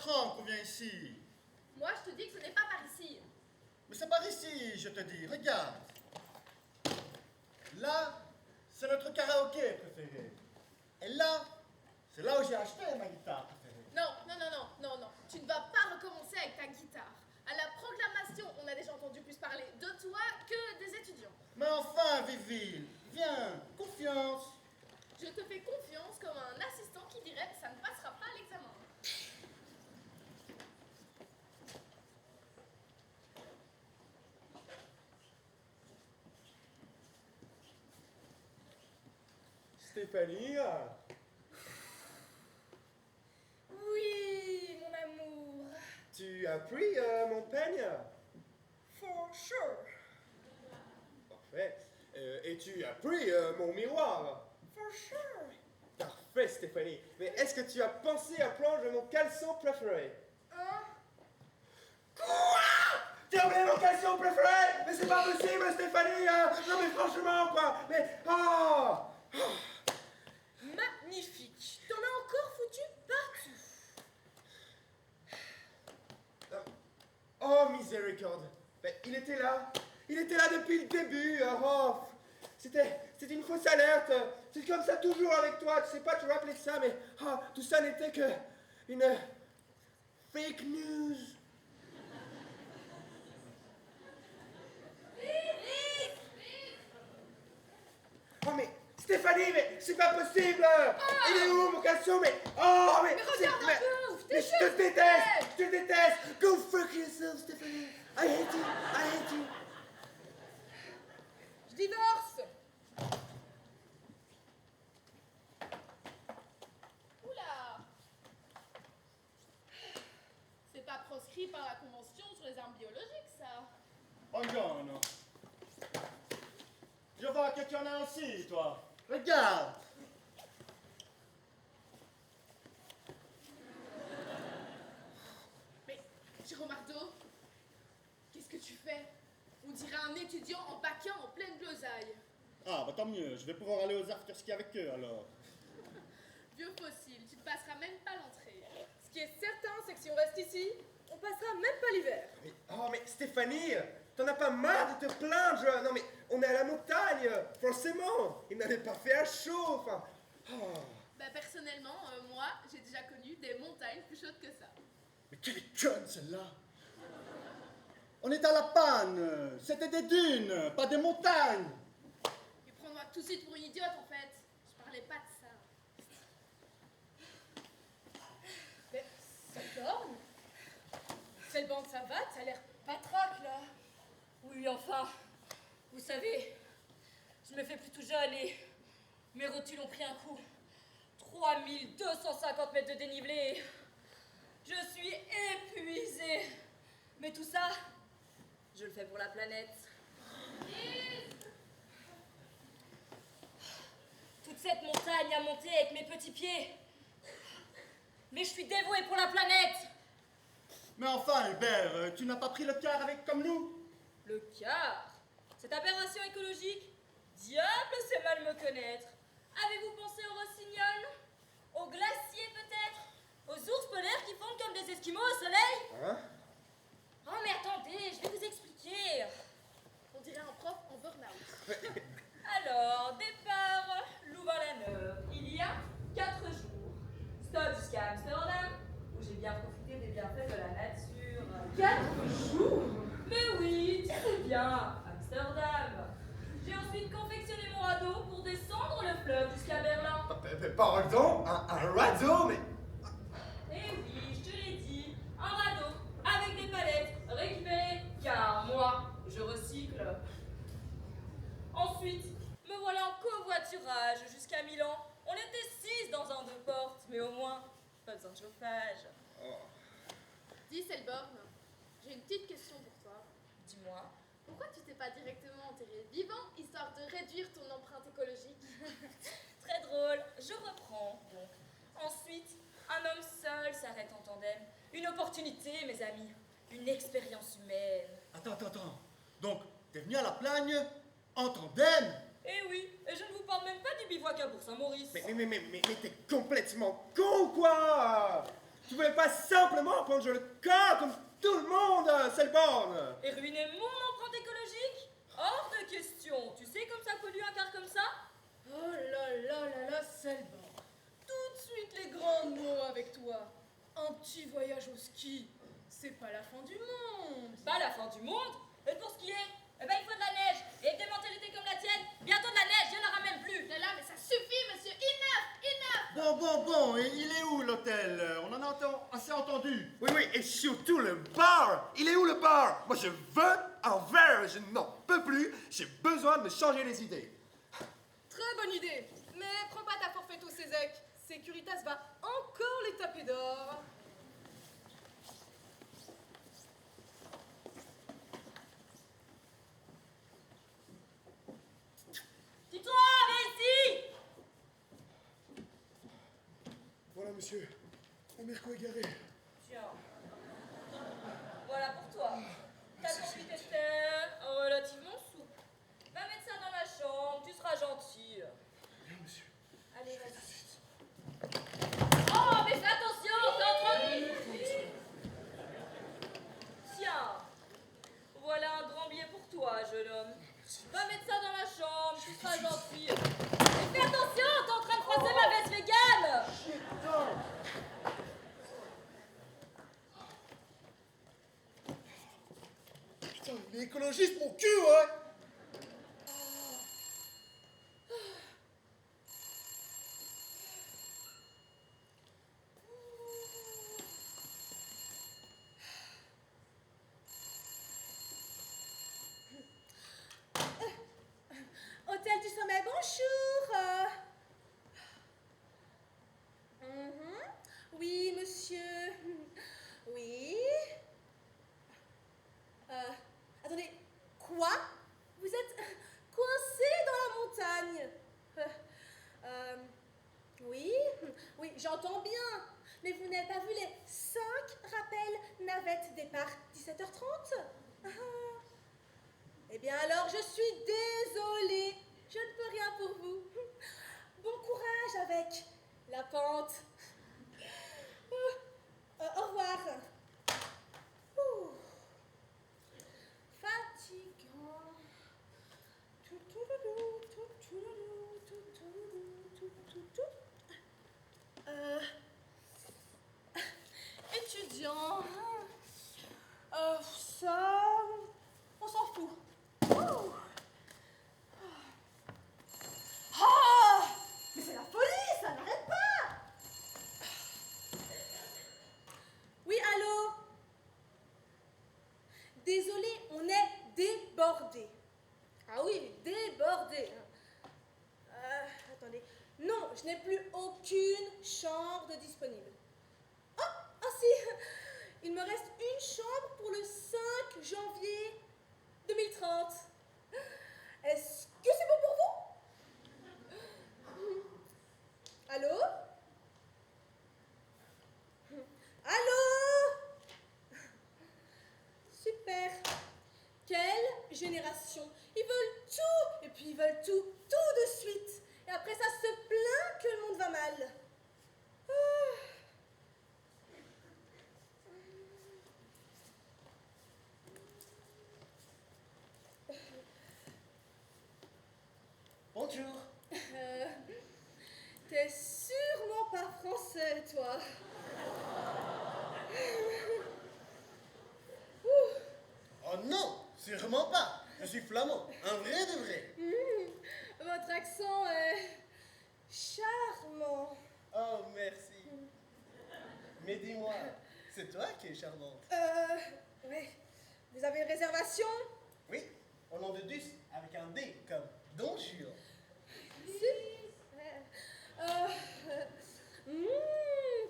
4 ans qu'on vient ici. Moi, je te dis que ce n'est pas par ici. Mais c'est par ici, je te dis. Regarde. Là, c'est notre karaoké préféré. Et là, c'est là où j'ai acheté ma guitare préférée. Non, non, non, non, non, non. Tu ne vas pas recommencer avec ta guitare. À la proclamation, on a déjà entendu plus parler de toi que des étudiants. Mais enfin, Viville, viens, confiance. Je te fais confiance comme un assistant qui dirait que ça ne passera pas l'examen. Stéphanie, Oui, mon amour. tu as pris mon peigne? For sure. Parfait. Et tu as pris mon miroir? For sure. Parfait, Stéphanie. Mais est-ce que tu as pensé à prendre mon caleçon préféré? Hein? Quoi? Tu as oublié mon caleçon préféré? Mais c'est pas possible, Stéphanie! Non mais franchement, quoi! Mais... Oh! Magnifique. T'en as encore foutu partout. Oh, miséricorde! Mais il était là! Il était là depuis le début! Oh! C'était une fausse alerte! C'est comme ça toujours avec toi, tu sais pas te rappeler de ça, mais tout ça n'était que une fake news! Oh mais Stéphanie, mais c'est pas possible! Il est où mon caleçon? Mais oh mais regarde un peu! mais je te déteste! Je te déteste! Go fuck yourself, Stéphanie! I hate you! I hate you! Je divorce. Oula. C'est pas proscrit par la Convention sur les armes biologiques, ça. Oh non, non. Je vois que tu en as aussi, toi. Regarde. Mais, Jérôme Ardo, qu'est-ce que tu fais? On dirait un étudiant en paquin en pleine blosaille. Ah, bah tant mieux. Je vais pouvoir aller aux afterski avec eux, alors. Vieux fossile, tu ne passeras même pas l'entrée. Ce qui est certain, c'est que si on reste ici, on passera même pas l'hiver. Mais, oh mais Stéphanie, t'en as pas marre de te plaindre? Non mais on est à la montagne, forcément. Il n'avait pas fait un chaud, enfin. Oh. Bah personnellement, moi, j'ai déjà connu des montagnes plus chaudes que ça. Mais quelle est conne, celle-là. On est à la panne. C'était des dunes, pas des montagnes. Et prends-moi tout de suite pour une idiote, en fait. Je parlais pas de ça. Mais, ça borne. Cette bande, ça va? Ça a l'air patraque, là. Oui, enfin, vous savez, je me fais plutôt jeune et mes rotules ont pris un coup. 3250 mètres de dénivelé. Je suis épuisée. Mais tout ça, je le fais pour la planète. Toute cette montagne à monter avec mes petits pieds. Mais je suis dévouée pour la planète. Mais enfin, Hubert, tu n'as pas pris le car avec comme nous? Le car? Cette aberration écologique? Diable, c'est mal me connaître. Avez-vous pensé aux rossignols? Aux glaciers peut-être? Aux ours polaires qui fondent comme des esquimaux au soleil? Hein? Oh mais attendez, je vais vous expliquer. On dirait un prof en burn-out. Alors, départ Louvain-la-Neuve, il y a 4 jours. Stop jusqu'à Amsterdam, où j'ai bien profité des bienfaits de la nature. 4 jours? Mais oui, tu sais bien, Amsterdam. J'ai ensuite confectionné mon radeau pour descendre le fleuve jusqu'à Berlin. Pardon? Un radeau? Mais... Eh oui, je te l'ai dit, un radeau avec des palettes récupérées, car moi, je recycle. Ensuite, me voilà en covoiturage jusqu'à Milan. On était 6 dans un 2 portes, mais au moins, pas besoin de chauffage. Dis, Selborn, j'ai une petite question pour toi. Dis-moi. Pourquoi tu t'es pas directement enterré vivant, histoire de réduire ton empreinte écologique? Très drôle, je reprends donc. Ensuite, un homme seul s'arrête en tandem. Une opportunité, mes amis. Une expérience humaine. Attends. Donc, t'es venu à la Plagne en tandem? Eh oui, et je ne vous parle même pas du bivouac à Bourg-Saint-Maurice. Mais t'es complètement con, quoi! Tu pouvais pas simplement prendre le corps comme tout le monde, Selborn. Et ruiner mon empreinte écologique? Hors de question. Tu sais comme ça pollue un car comme ça? Oh là là là là, Selborn. Tout de suite les grands mots avec toi. Un petit voyage au ski, c'est pas la fin du monde. Pas la fin du monde? Et pour skier, eh ben il faut de la neige. Et avec des mentalités comme la tienne, bientôt de la neige, il n'y en aura même plus. Là là, mais ça suffit, monsieur. Enough. Bon, et il est où l'hôtel? On en a assez entendu. Oui, et surtout le bar. Il est où le bar? Moi, je veux un verre. Je n'en peux plus. J'ai besoin de me changer les idées. Très bonne idée. Mais prends pas ta forfait au Cézec. Securitas va encore les taper d'or. Dis-toi, viens ici. Voilà, monsieur. Mon Mirko est garé. Tiens. Voilà pour toi. Ta conduite était relativement souple. Va mettre ça dans la chambre, tu seras gentil. Bien, monsieur. Allez, vas-y. Oh, mais fais attention, c'est en train de... Tiens, voilà un grand billet pour toi, jeune homme. Va mettre ça dans la chambre, tu seras gentil. Mais fais attention, t'es en train de froisser ma veste végane. Putain, les écologistes, mon cul, ouais. Hôtel du Sommet, bonjour. Oui, monsieur. Oui. Attendez, quoi? Vous êtes coincé dans la montagne. Oui, j'entends bien. Mais vous n'avez pas vu les 5 rappels navette départ 17h30? Eh bien alors, je suis désolée. Je ne peux rien pour vous. Bon courage avec la pente. Au revoir. Ouh. Fatigant. Étudiant. Ça, on s'en fout. Ouh. Ah! Mais c'est la folie, ça n'arrête pas! Oui, allô? Désolé, on est débordé. Ah oui, débordé. Attendez. Non, je n'ai plus aucune chambre de disponible. Ah si! Il me reste une chambre pour le 5 janvier 2030. Est-ce que c'est bon pour vous? Allô? Allô? Super. Quelle génération. Ils veulent tout. Et puis ils veulent tout de suite. Et après ça se plaint que le monde va mal. Bonjour. T'es sûrement pas français, toi. Oh non, sûrement pas. Je suis flamand, un vrai de vrai. Votre accent est charmant. Oh, merci. Mais dis-moi, c'est toi qui es charmante. Oui. Vous avez une réservation? Oui, au nom de Dus, avec un D, comme Donjure.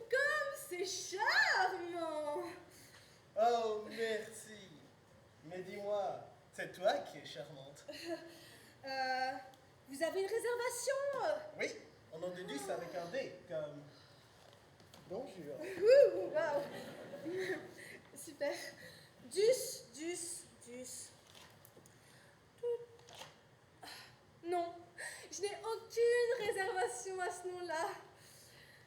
Comme c'est charmant. Oh, merci. Mais dis-moi, c'est toi qui es charmante. Vous avez une réservation? Oui, au nom de Dus, avec un D, comme Donjure. Wow. Super. Dus. Non, je n'ai aucune réservation à ce nom-là.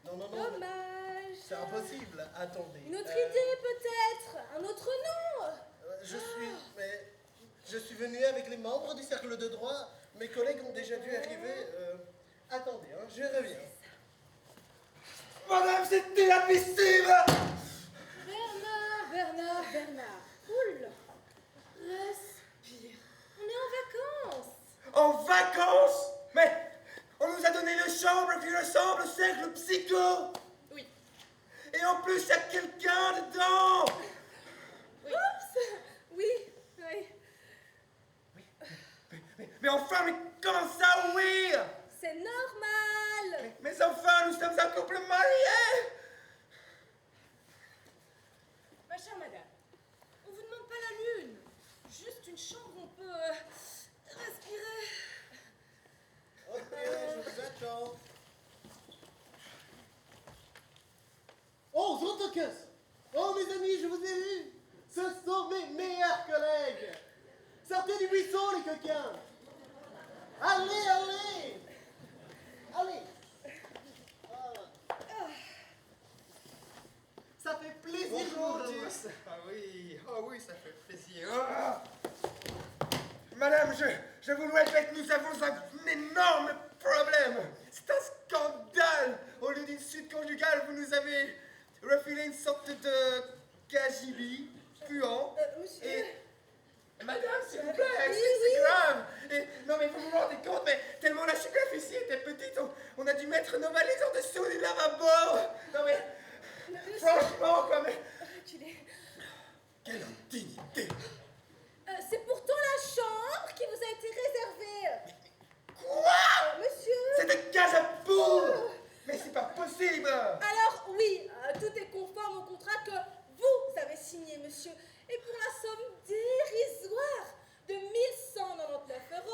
Non. Dommage. C'est impossible, attendez. Une autre idée peut-être? Un autre nom? Je suis venu avec les membres du cercle de droit. Mes collègues ont déjà dû arriver. Attendez, hein, je reviens. Madame, c'est inadmissible! Bernard. Cool. Respire. On est en vacances. En vacances? Mais on nous a donné une chambre qui ressemble au cercle psycho! Oui. Et en plus, il y a quelqu'un dedans! Oups. Oui. Mais enfin, mais comment ça, oui? C'est normal. Mais enfin, nous sommes un couple marié! Ma chère madame, on vous demande pas la lune. Juste une chambre où on peut respirer. Ok, je vous attends. Oh, Zotocus! Oh, mes amis, je vous ai vus! Ce sont mes meilleurs collègues! Sortez du buisson, les coquins! Allez! Voilà. Ça fait plaisir de vous Bonjour, revoir. tous. Ah oui, ça fait plaisir. Ah. Madame, je vous le répète, nous avons un énorme problème. C'est un scandale. Au lieu d'une suite conjugale, vous nous avez refilé une sorte de cagibi puant. Monsieur. Et madame, s'il vous plaît, Oui, c'est grave. Et, non mais vous vous rendez compte, mais tellement la superficie était petite, on a dû mettre nos valises en dessous du lavabo. Non mais, franchement, quoi, mais... Reculez. Quelle indignité. C'est pourtant la chambre qui vous a été réservée. Quoi? Monsieur. C'est des cages à poules. Mais c'est pas possible. Alors oui, tout est conforme au contrat que vous avez signé, monsieur. Et pour la somme dérisoire de 1199 €,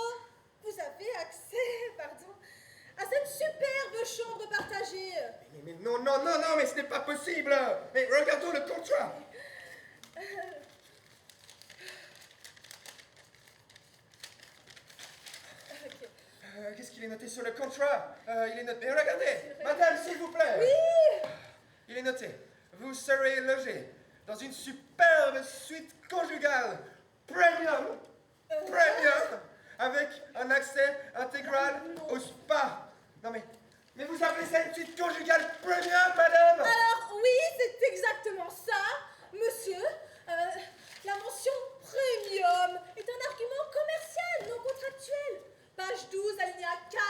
vous avez accès, à cette superbe chambre partagée. Mais non, mais ce n'est pas possible. Mais regardons le contrat. Ok. Qu'est-ce qu'il est noté sur le contrat? Il est noté. Mais regardez, madame, s'il vous plaît. Oui. Il est noté. Vous serez logé dans une superbe suite conjugale premium, avec un accès intégral au spa. Non mais vous appelez ça une suite conjugale premium, madame? Alors oui, c'est exactement ça, monsieur. La mention premium est un argument commercial, non contractuel. Page 12, alinéa 4.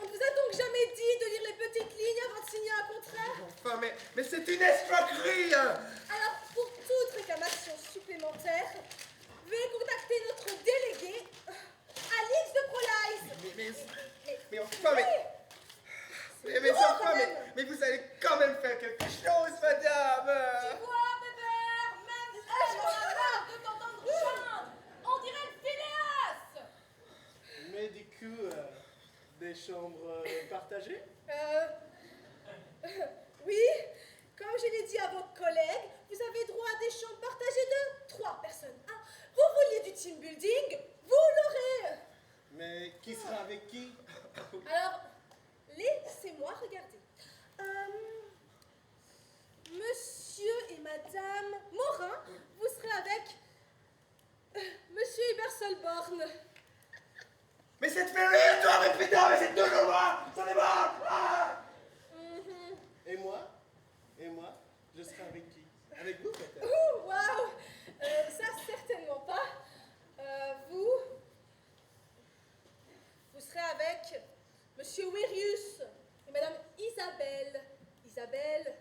On ne vous a donc jamais dit de lire les petites lignes avant de signer un contrat? Enfin, mais c'est une escroquerie. Alors, pour toute réclamation supplémentaire, veuillez contacter notre délégué, Alix de Prolice. Mais enfin, mais vous allez quand même faire quelque chose, madame. Tu vois, Bébert, même si on a marre de t'entendre chanter, on dirait le Phileas. Mais du coup, des chambres partagées? Oui, comme je l'ai dit à vos collègues, vous avez droit à des chambres partagées de 3 personnes. Ah, vous vouliez du team building, vous l'aurez. Mais qui sera avec qui? Alors, laissez-moi regarder. Monsieur et Madame Morin, vous serez avec Monsieur Hubert Solborn. Mais c'est de faire rire, toi, mais putain, mais c'est toujours moi. Ça est mort. Ah. Et moi, je serai avec qui? Avec vous, peut-être? Ouh, waouh. Ça, certainement pas. Vous serez avec Monsieur Wirius et Madame Isabelle. Isabelle,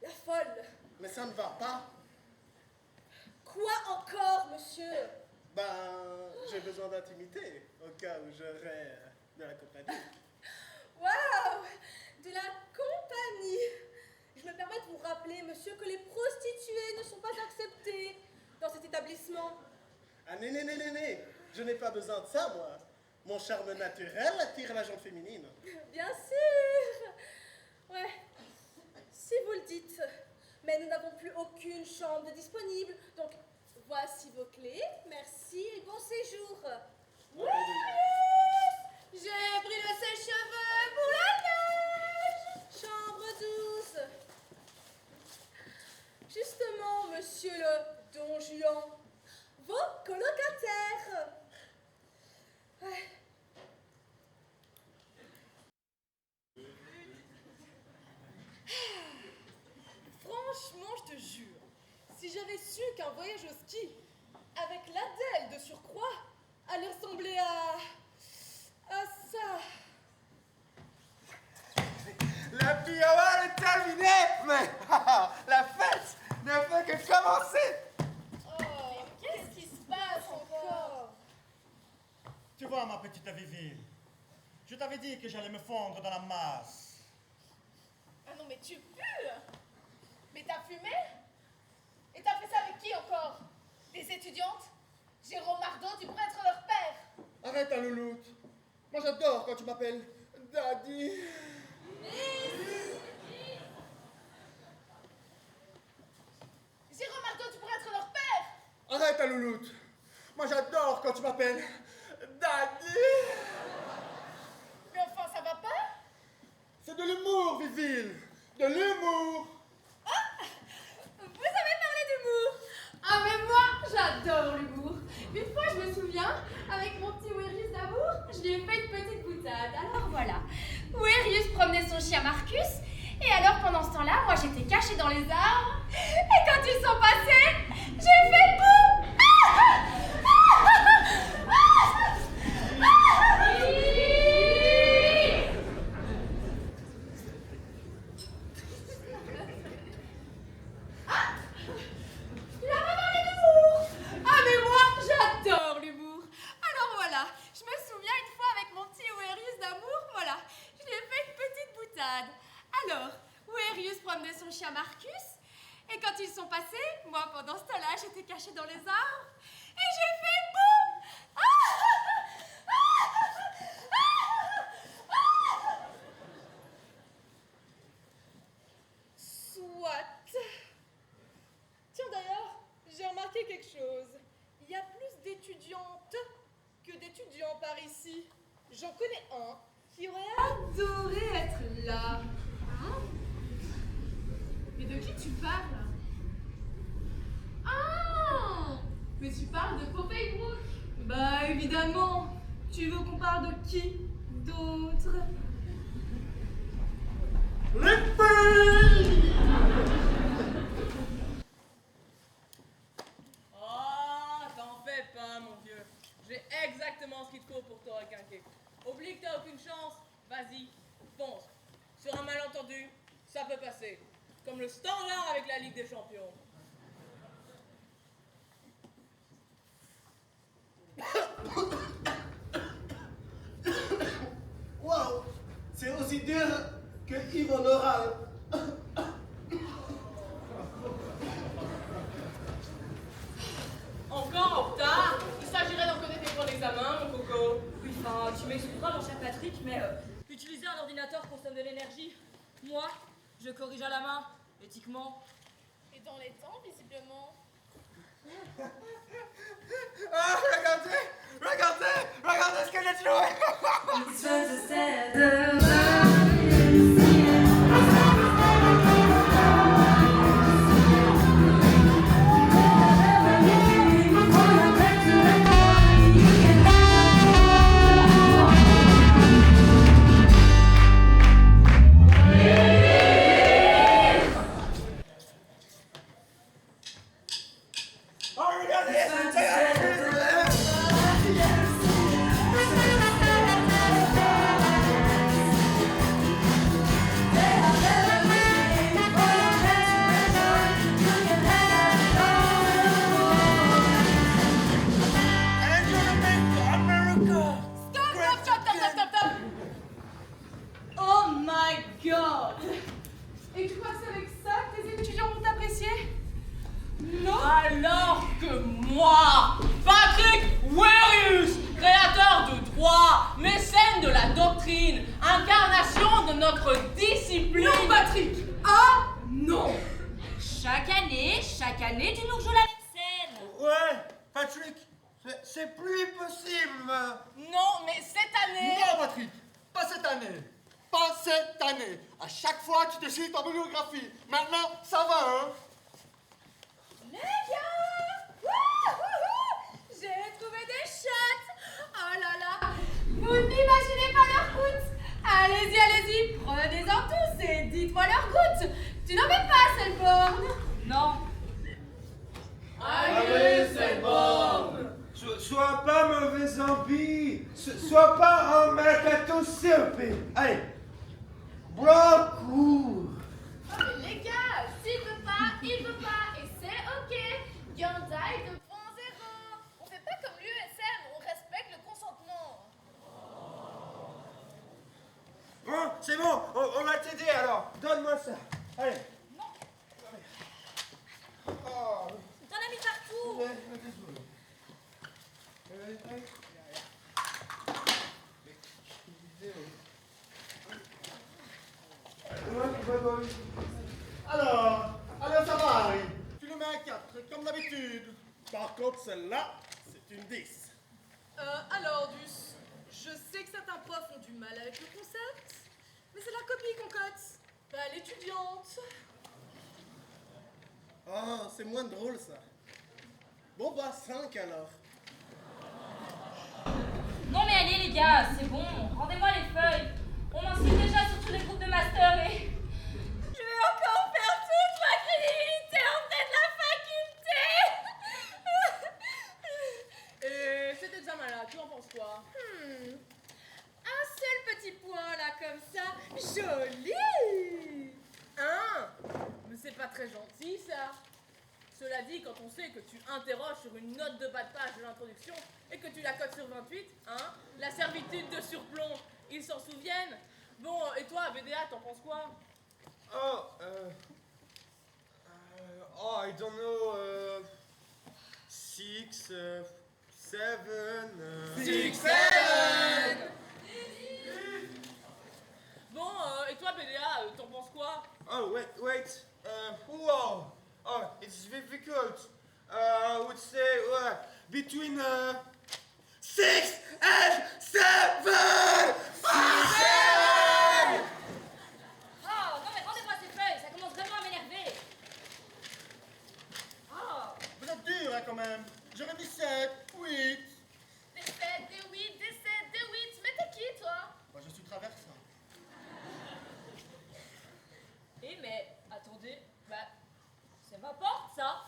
la folle. Mais ça ne va pas. Quoi encore, monsieur? Ben, j'ai besoin d'intimité, au cas où j'aurais de la compagnie. Waouh! De la compagnie. Je me permets de vous rappeler, monsieur, que les prostituées ne sont pas acceptées dans cet établissement. Ah, né. Je n'ai pas besoin de ça, moi. Mon charme naturel attire la gente féminine. Bien sûr. Ouais, si vous le dites. Mais nous n'avons plus aucune chambre disponible, donc voici vos clés. Merci et bon séjour. Oui, j'ai pris le sèche-cheveux pour la neige. voyage au ski, avec l'Adèle de surcroît, allait ressembler à ça. La pirouette est terminée, mais la fête ne fait que commencer. Oh, qu'est-ce qui se passe encore? Tu vois, ma petite Vivi, je t'avais dit que j'allais me fondre dans la masse. Ah non, mais tu pues! Mais t'as fumé? Et t'as fait ça avec qui encore? Des étudiantes? Jérôme Mardot, tu pourrais être leur père! Arrête, ta louloute. Moi, j'adore quand tu m'appelles Daddy. Jérôme Mardot, tu pourrais être leur père! Arrête, ta louloute. Moi, j'adore quand tu m'appelles Daddy. Mais enfin, ça va pas? C'est de l'humour, Viville. De l'humour. Vous savez parler d'humour? Ah mais moi, j'adore l'humour. Une fois, je me souviens, avec mon petit Wérius d'amour, je lui ai fait une petite boutade. Alors voilà, Wérius promenait son chien Marcus, et alors pendant ce temps-là, moi j'étais cachée dans les arbres, et quand ils sont passés, j'ai fait boum! Alors, Wérius promenait son chien Marcus, et quand ils sont passés, moi pendant ce temps-là, j'étais cachée dans les arbres, et j'ai fait boum! Soit. Tiens d'ailleurs, j'ai remarqué quelque chose. Il y a plus d'étudiantes que d'étudiants par ici. J'en connais un qui aurait adoré être là. Hein? Mais de qui tu parles? Ah! Mais tu parles de Popeye Brooke. Bah évidemment. Tu veux qu'on parle de qui d'autre? Les filles. Oh, t'en fais pas, mon vieux. J'ai exactement ce qu'il te faut pour te requinquer. Oublie que t'as aucune chance, vas-y, fonce. Sur un malentendu, ça peut passer. Comme le standard avec la Ligue des Champions. Waouh, c'est aussi dur que Yves en oral. Encore en retard? Il s'agirait d'en connaître les points d'examen, mon coco. Oui, enfin, tu m'excuseras, mon cher Patrick, mais utiliser un ordinateur consomme de l'énergie. Moi, je corrige à la main, éthiquement. Et dans les temps, visiblement. Ah, regardez ce que j'ai trouvé. Oh, regardez. Stop. Oh my god. Et tu crois que c'est avec ça que tes étudiants vont t'apprécier? Non. Alors que moi, Patrick Wérius, créateur de droit, mécène de la doctrine, incarnation de notre discipline. Non, Patrick. Ah non. Chaque année, tu nous rejoues la même scène. Ouais, Patrick, c'est plus possible. Non, mais cette année... Non, Patrick, pas cette année. Pas cette année. À chaque fois, tu te cites en bibliographie. Maintenant, ça va, hein? Les gars! Wouhou! J'ai trouvé des chattes! Oh là là! Vous n'imaginez pas leur coût! Allez-y, prenez-en tous et dites-moi leur coût! Tu n'en mets pas, Selborn! Non. Ah Sois pas mauvais envie. Sois pas un mercato serpé. Allez. Bois un coup. Oh, mais les gars, s'il veut pas, il veut pas. Et c'est ok. Hyundai 2.0. On fait pas comme l'USM, on respecte le consentement. Bon, c'est bon, on va t'aider alors. Donne-moi ça. Allez. Non, Oh. t'en as mis partout. Alors ça va, Harry. Tu le mets à 4, comme d'habitude. Par contre, celle-là, c'est une 10. Alors, Duss, je sais que certains profs ont du mal avec le concept, mais c'est la copie qu'on cote, pas l'étudiante. Ah, c'est moins drôle ça. Bon bah 5 alors. Non mais allez les gars, c'est bon, rendez-moi les feuilles. On m'inscrit déjà sur tous les groupes de master et... Je vais encore perdre toute ma crédibilité en tête de la faculté. Et cet examen-là, tu en penses quoi? Un seul petit point là, comme ça, joli. Mais c'est pas très gentil, ça. Cela dit, quand on sait que tu interroges sur une note de bas de page de l'introduction et que tu la cotes sur 28, la servitude de surplomb, ils s'en souviennent. Bon, et toi, BDA, t'en penses quoi? I don't know. 6, 7. 6, 7. Bon, et toi, BDA, t'en penses quoi? Oh, wait. Wow. Oh, it's difficult. I would say between 6 and 7. Oh non mais rendez-moi ces feuilles, ça commence vraiment à m'énerver. Oh, Vous êtes dur, hein, quand même. J'aurais dit 7, 8. Des 7, des 8, des 7, des 8. Mais t'es qui, toi? Moi, je suis traversant. mais attendez, ça m'importe ça.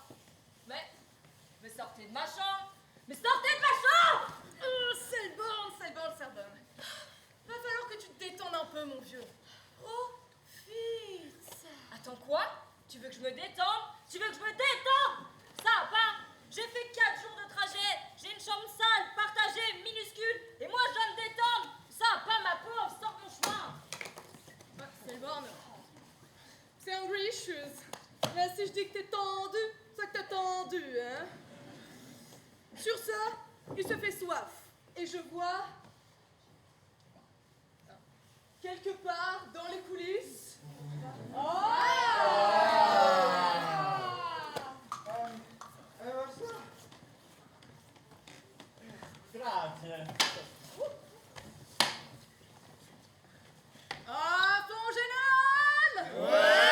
Mais sortez de ma chambre. Mais sortez de ma chambre. Selborne. Va falloir que tu te détendes un peu, mon vieux. Profite. Attends quoi? Tu veux que je me détende? Tu veux que je me détende? Ça va pas. J'ai fait 4 jours de trajet. J'ai une chambre sale, partagée, minuscule. Et moi, je dois me détendre. Ça va pas, ma pauvre. Sors de mon chemin. Selborne, c'est Hungry Shoes. Là, si je dis que t'es tendu, c'est que t'es tendu, hein. Sur ça, il se fait soif. Et je vois, quelque part dans les coulisses... Grazie. Ah, ton général! Ouais!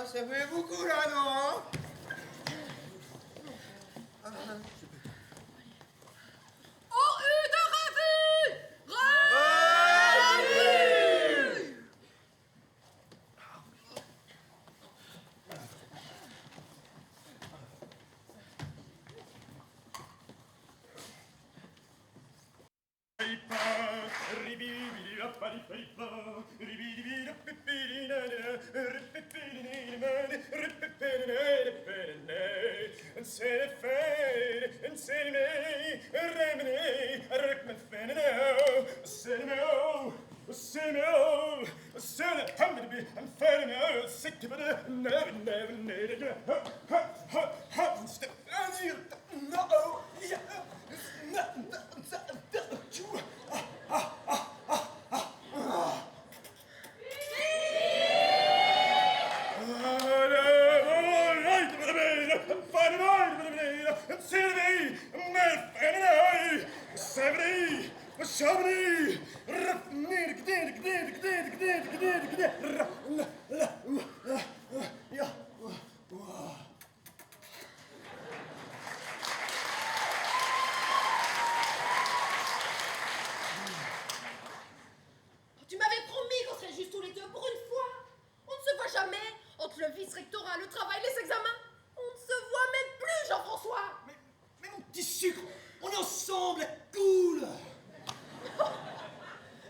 Ça fait beaucoup là, non? de revue! Sylvie, Merfenoi, Sevri, Chabri, Tu m'avais promis qu'on serait juste tous les deux pour une fois. On ne se voit jamais. Entre le vice-rectorat, le travail, les examens. On ne se voit même plus, Jean-François. Mais mon petit sucre, on est ensemble, cool.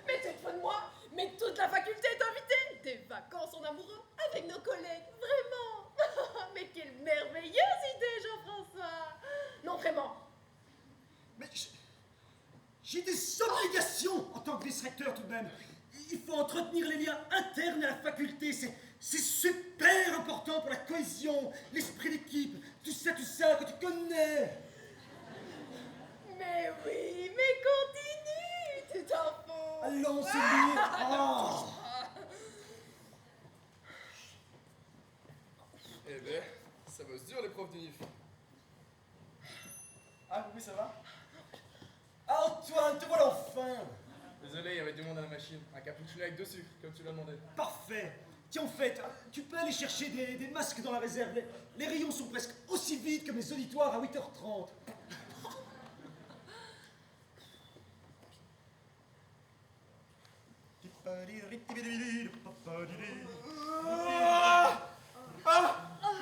Mais t'es fou de moi. Mais toute la faculté est invitée. Des vacances en amoureux avec nos collègues. Vraiment. Mais quelle merveilleuse idée, Jean-François. Non, vraiment. Mais j'ai des obligations en tant que vice-recteur tout de même. Il faut entretenir les liens internes à la faculté. C'est super important pour la cohésion, l'esprit d'équipe, tout ça que tu connais. Mais oui, mais continue. Tu t'en fous. Allons, Sylvie. Oh. Eh ben, ça bosse dur les profs d'unif. Ah oui, ça va? Ah Antoine, te voilà enfin. Désolé, il y avait du monde à la machine. Un cappuccino avec 2 sucres, comme tu l'as demandé. Parfait. Tiens, en fait, tu peux aller chercher des masques dans la réserve. Les rayons sont presque aussi vides comme les auditoires à 8h30.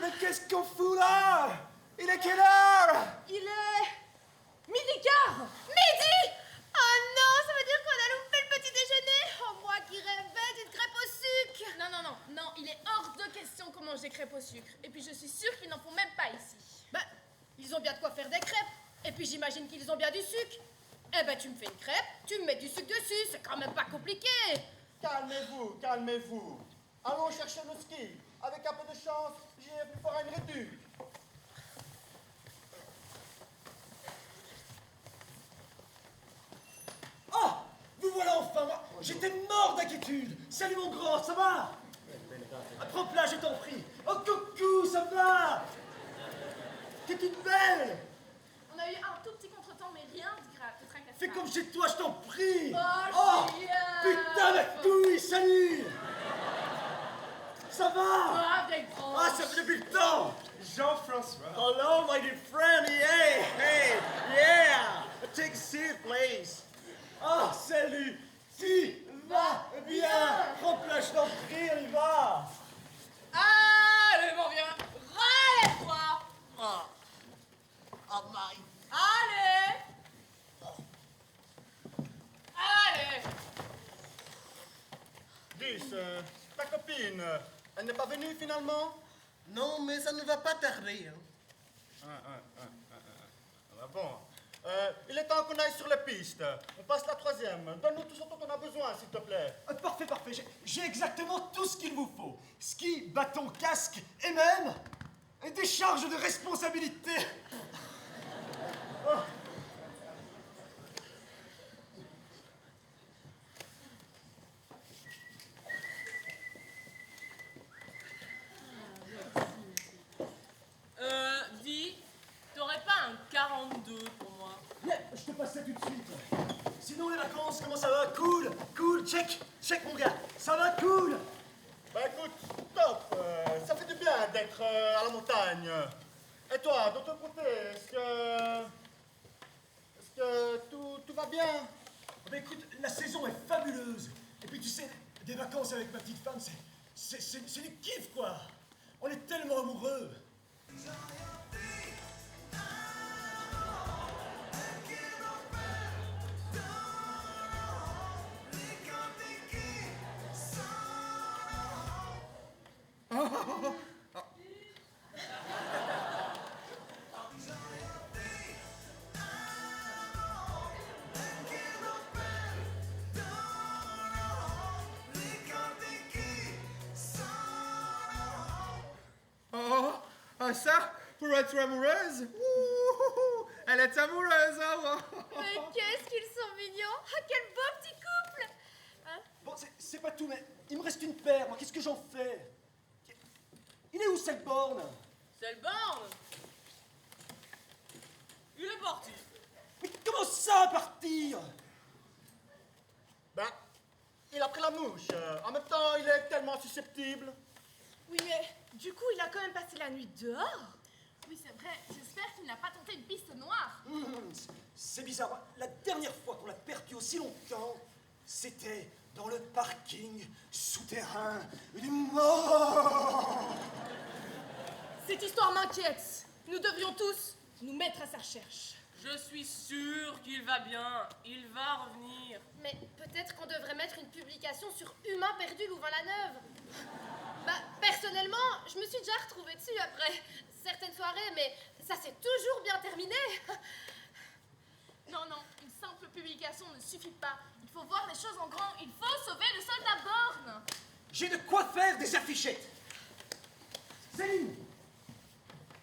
Mais qu'est-ce qu'on fout là? Il est quelle heure? Il est... midi quart. Midi! Oh non, ça veut dire qu'on a loupé le petit déjeuner. Oh, moi qui rêvais d'une crêpe au sucre. Non, il est hors de question qu'on mange des crêpes au sucre. Et puis je suis sûre qu'ils n'en font même pas ici. Ben, ils ont bien de quoi faire des crêpes. Et puis j'imagine qu'ils ont bien du sucre. Eh ben, tu me fais une crêpe, tu me mets du sucre dessus, c'est quand même pas compliqué. Calmez-vous, calmez-vous. Allons chercher le ski. Avec un peu de chance, j'y ferai une réduc. Oh, vous voilà enfin. J'étais mort d'inquiétude. Salut mon grand, ça va? Prends place, je t'en prie. Oh coucou, ça va? T'es toute belle. On a eu un tout petit contretemps, mais rien de grave, te tracasse Fais pas. comme chez toi, je t'en prie. Oh, putain la couille, salut. Ça va? Ah, des gros. Ah, ça fait depuis le temps. Jean-François. Hello, my dear friend. Hey, yeah. Take a seat, please. Ah, salut. Tu vas bien? Prends place, je t'en prie, on y va. Allez, mon vieux, relève-toi. Oh my. Allez. Allez. Dis, ta copine, elle n'est pas venue finalement? Non, mais ça ne va pas tarder. Ah bon. Il est temps qu'on aille sur les pistes. On passe la 3e. Donne-nous tout ce dont on a besoin, s'il te plaît. Parfait. J'ai exactement tout ce qu'il vous faut. Ski, bâton, casque et même des charges de responsabilité. Oh. Dis, t'aurais pas un 42 pour moi? Yeah, je te passe ça tout de suite. Sinon, les vacances, comment ça va? Cool, check mon gars. Ça va, cool. Bah écoute, top. Ça fait du bien d'être à la montagne. Et toi, de ton côté, est-ce que tout va bien? Bah écoute, la saison est fabuleuse. Et puis tu sais, des vacances avec ma petite femme, c'est du kiff quoi. On est tellement amoureux. Oh, ça, pour être amoureuse? Ouh, elle est amoureuse, hein? Mais qu'est-ce qu'ils sont mignons. Ah, quel beau petit couple. Hein? Bon, c'est pas tout, mais il me reste une paire. Moi, qu'est-ce que j'en fais? Il est où cette borne? C'est le borne. Il est parti. Mais comment ça, partir? Ben, il a pris la mouche. En même temps, il est tellement susceptible. Oui, mais du coup, il a quand même passé la nuit dehors. Oui, c'est vrai. J'espère qu'il n'a pas tenté une piste noire. C'est bizarre. La dernière fois qu'on l'a perdu aussi longtemps, c'était dans le parking souterrain du mort. Cette histoire m'inquiète. Nous devrions tous nous mettre à sa recherche. Je suis sûre qu'il va bien. Il va revenir. Mais peut-être qu'on devrait mettre une publication sur Humain perdu Louvain-la-Neuve. Bah, personnellement, je me suis déjà retrouvée dessus après certaines soirées, mais ça s'est toujours bien terminé. Non, non, une simple publication ne suffit pas. Il faut voir les choses en grand. Il faut sauver le soldat Borne. J'ai de quoi faire des affichettes. Céline,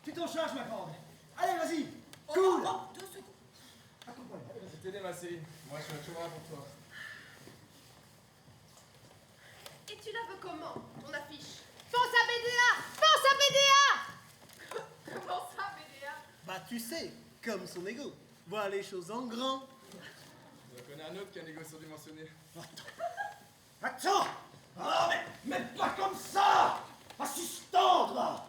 tu t'en charges, ma grande. Allez, vas-y. Cool. 2 secondes. Accompagne. Je vais t'aider, ma Céline. Moi, je suis toujours là pour toi. Et tu la veux comment, ton affiche? Pense à BDA! Pense à BDA! Comment ça, BDA? Bah tu sais, comme son ego. Voir les choses en grand. Je connais un autre qui a négocié surdimensionné. Attends. Oh, mais pas comme ça. Assistante, là.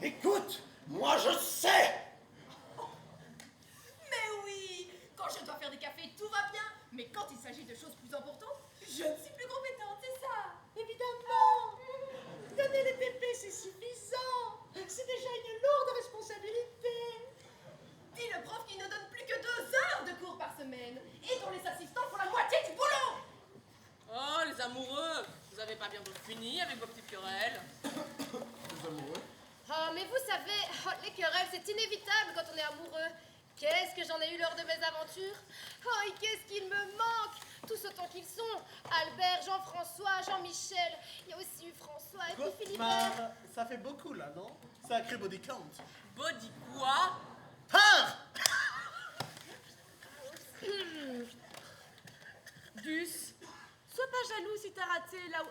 Écoute, moi je sais. Mais oui, quand je dois faire des cafés, tout va bien. Mais quand il s'agit de choses plus importantes, je ne suis plus compétente, c'est ça. Évidemment. Donner les TP, c'est suffisant. C'est déjà une lourde responsabilité. Dis le prof qui ne donne plus que 2 heures de cours par semaine et dont les assistants font la moitié du boulot. Oh, les amoureux. Vous avez pas bientôt fini avec vos petites querelles? Les amoureux. Oh, mais vous savez, les querelles, c'est inévitable quand on est amoureux. Qu'est-ce que j'en ai eu lors de mes aventures? Oh, et qu'est-ce qu'il me manque? Tous autant qu'ils sont. Albert, Jean-François, Jean-Michel. Il y a aussi eu François et puis Philibert. Bah, ça fait beaucoup là, non? Sacré body count. Body quoi? Pars! Gus, sois pas jaloux si t'as raté là où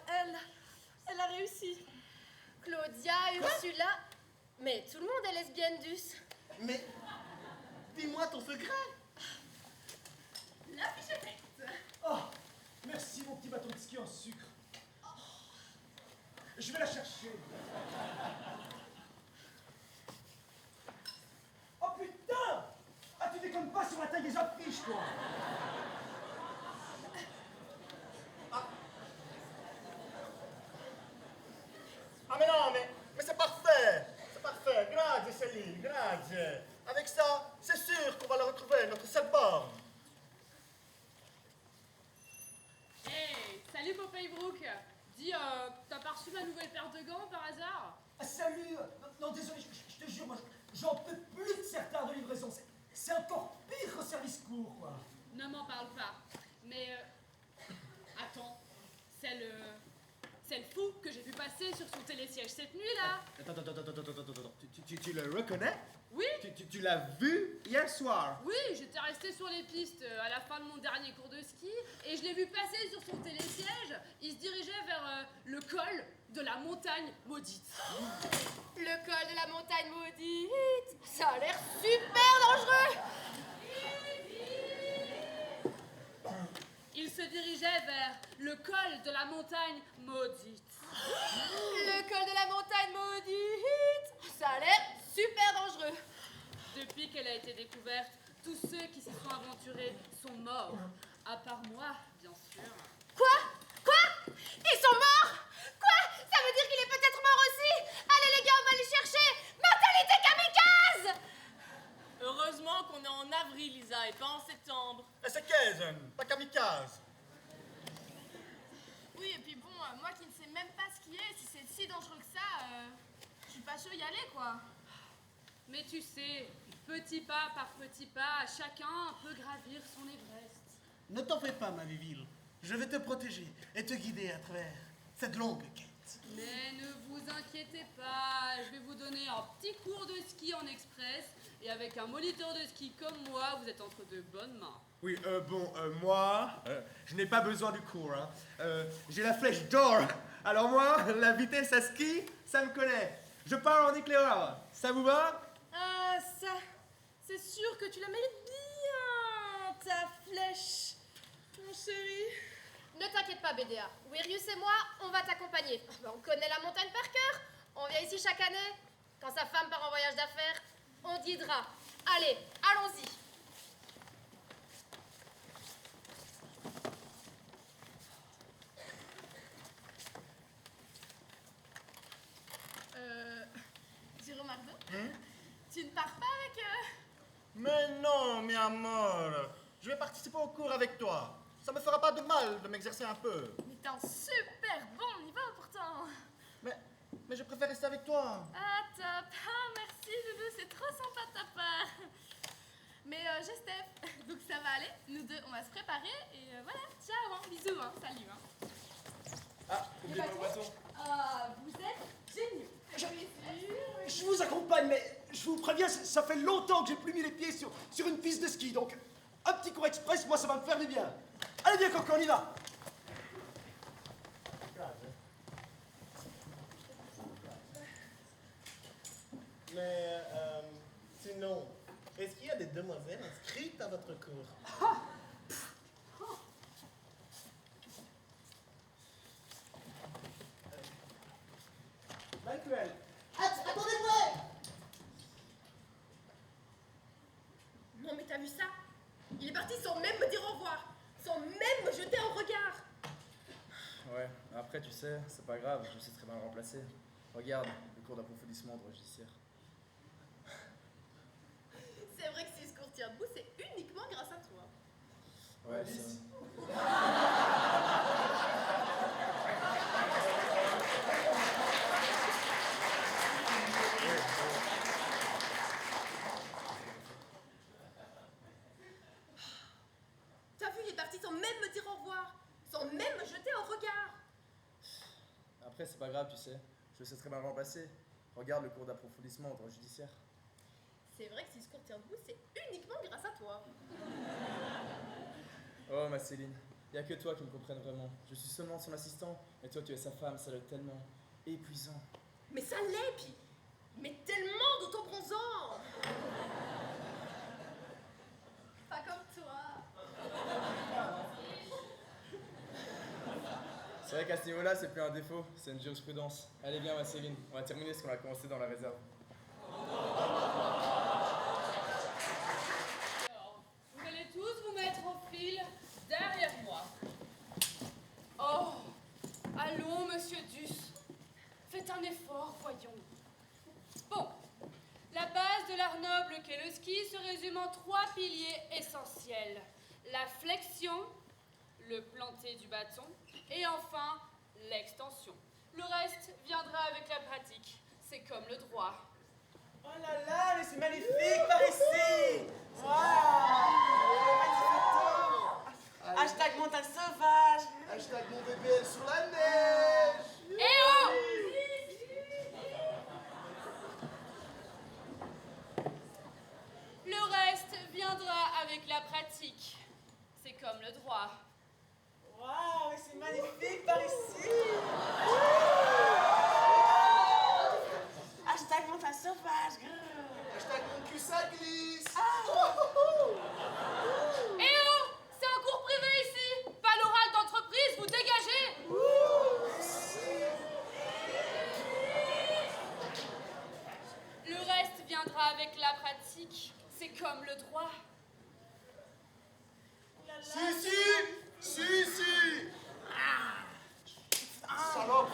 elle a réussi. Claudia, Ursula. Mais tout le monde est lesbienne, Dus. Mais dis-moi ton secret. L'affiche est faite. Oh, merci mon petit bâton de ski en sucre. Je vais la chercher. Oh putain! Ah, tu déconnes pas sur la taille des affiches, toi! Ah mais non, mais c'est parfait. C'est parfait. Grazie Céline, grazie. Avec ça, c'est sûr qu'on va le retrouver, notre seul borne. Hey, salut Popeye Brooke. Dis, t'as pas reçu ma nouvelle paire de gants par hasard? Ah, salut! Non, désolé, je te jure, moi, j'en peux plus de certains de livraison. C'est encore pire qu'au service court, quoi. Ne m'en parle pas. Mais, attends, c'est le fou que j'ai vu passer sur son télésiège cette nuit-là. Attends. Tu le reconnais? Oui, Tu l'as vu hier soir? oui, j'étais restée sur les pistes à la fin de mon dernier cours de ski et je l'ai vu passer sur son télésiège. Il se dirigeait vers le col de la montagne maudite. Le col de la montagne maudite. Ça a l'air super dangereux. Il se dirigeait vers le col de la montagne maudite. Le col de la montagne maudite. Ça a l'air super dangereux. Depuis qu'elle a été découverte, tous ceux qui s'y sont aventurés sont morts. À part moi, bien sûr. Quoi? Ils sont morts? Quoi? Ça veut dire qu'il est peut-être mort aussi? Allez les gars, on va les chercher. Mentalité kamikaze. Heureusement qu'on est en avril, Lisa, et pas en septembre. Et c'est Kaizen, pas kamikaze. Oui, et puis bon, moi qui ne sais même pas skier, si c'est si dangereux que ça, je suis pas sûre y aller, quoi. Mais tu sais, petit pas par petit pas, chacun peut gravir son Everest. Ne t'en fais pas, ma Viville. Je vais te protéger et te guider à travers cette longue quête. Mais ne vous inquiétez pas, je vais vous donner un petit cours de ski en express. Et avec un moniteur de ski comme moi, vous êtes entre de bonnes mains. Oui, moi, je n'ai pas besoin du cours. Hein. J'ai la flèche d'or. Alors moi, la vitesse à ski, ça me connaît. Je parle en éclaireur. Ça vous va? Ça, C'est sûr que tu la mérites bien, ta flèche, mon chéri. Ne t'inquiète pas, BDA. Wirius et moi, on va t'accompagner. On connaît la montagne par cœur. On vient ici chaque année. Quand sa femme part en voyage d'affaires, on guidera. Allez, allons-y. Giromardo, tu ne pars pas avec... Mais non, mi amor. Je vais participer au cours avec toi. Ça me fera pas de mal de m'exercer un peu. Mais t'as un super bon niveau pourtant. Mais je préfère rester avec toi. Ah, top. Ah, merci, Loulou, c'est trop sympa de ta part. Mais j'ai Steph, donc ça va aller. Nous deux, on va se préparer et voilà. Ciao, hein. Bisous, hein. Salut. Hein. Ah, oubliez pas le bâton. Ah, vous êtes géniaux. Je vous accompagne, mais je vous préviens, ça fait longtemps que j'ai plus mis les pieds sur une piste de ski, donc un petit cours express, moi ça va me faire du bien. Allez bien, Coco, on y va. Mais sinon, est-ce qu'il y a des demoiselles inscrites à votre cours? Michael. Attendez-moi! Non mais t'as vu ça? Il est parti sans même me dire au revoir, sans même me jeter un regard. Ouais, après tu sais, c'est pas grave, je sais très bien le remplacer. Regarde, le cours d'approfondissement de judiciaire. C'est vrai que si ce cours tient debout, c'est uniquement grâce à toi. Ouais, ça. T'as vu, il est parti sans même me dire au revoir, sans même me jeter un regard. Après c'est pas grave, tu sais, je sais très bien le remplacer. Regarde le cours d'approfondissement en droit judiciaire. C'est vrai que si ce cours tient debout, c'est uniquement grâce à toi. Oh ma Céline, y a que toi qui me comprenne vraiment. Je suis seulement son assistant, et toi tu es sa femme, ça doit être tellement épuisant. Mais ça l'est, puis... Mais tellement d'autobronzant. Pas comme toi. C'est vrai qu'à ce niveau-là, c'est plus un défaut, c'est une jurisprudence. Allez bien ma Céline, on va terminer ce qu'on a commencé dans la réserve. Alors, vous allez tous vous mettre au fil derrière moi. Oh, allons, monsieur Duss. Faites un effort, voyons. Bon, la base de l'art noble qu'est le ski se résume en 3 piliers essentiels. La flexion, le planté du bâton et enfin l'extension. Le reste viendra avec la pratique. C'est comme le droit. Oh là là, mais c'est magnifique par ici. Hashtag montagne sauvage. Hashtag mon bébé sur la neige. Eh oh! Le reste viendra avec la pratique. C'est comme le droit. Waouh, mais c'est magnifique par ici. Hashtag montagne sauvage. Hashtag mon cul ça glisse. Eh oh! C'est un cours privé ici! Pas l'oral d'entreprise, vous dégagez! Le reste viendra avec la pratique. C'est comme le droit. Si. Salope.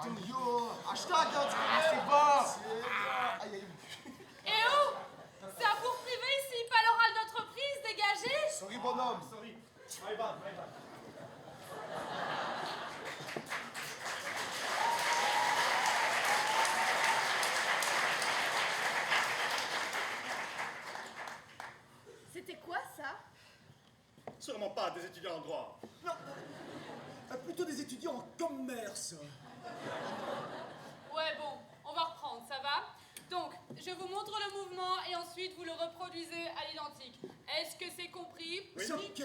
Aïe yo. Hashtag C'est bon. Aïe aïe. Eh oh! C'est un cours privé ici, pas l'oral d'entreprise, dégagez! Sorry bonhomme. Sorry. My bad. C'était quoi ça? Sûrement pas des étudiants en droit. Non, plutôt des étudiants en commerce. Ouais, bon, on va reprendre, ça va? Donc, je vous montre le mouvement et ensuite vous le reproduisez à l'identique. Est-ce que c'est compris? C'est ok.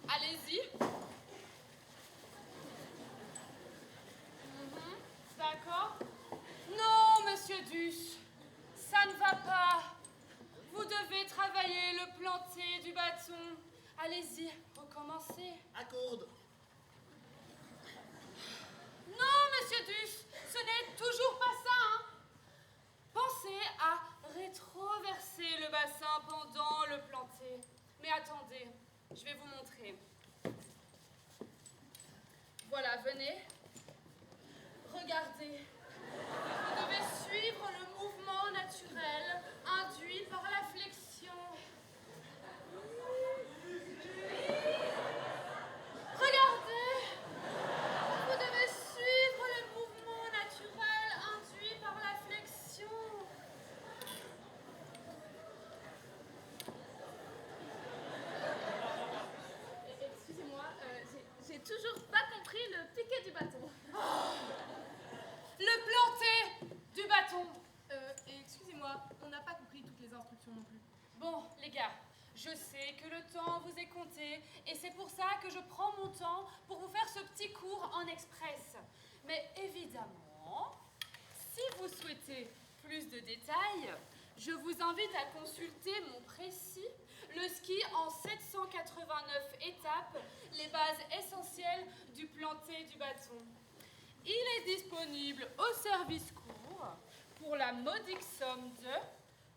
Allez-y. D'accord. Tenez. Regardez. Vous devez suivre le mouvement naturel induit par la flexion. Regardez. Vous devez suivre le mouvement naturel induit par la flexion. Excusez-moi, j'ai toujours pas compris le piqué du bâton. Le planté du bâton. Excusez-moi, on n'a pas compris toutes les instructions non plus. Bon, les gars, je sais que le temps vous est compté et c'est pour ça que je prends mon temps pour vous faire ce petit cours en express. Mais évidemment, si vous souhaitez plus de détails, je vous invite à consulter mon précis, le ski en 789 étapes, les bases essentielles du planté du bâton. Il est disponible au service court pour la modique somme de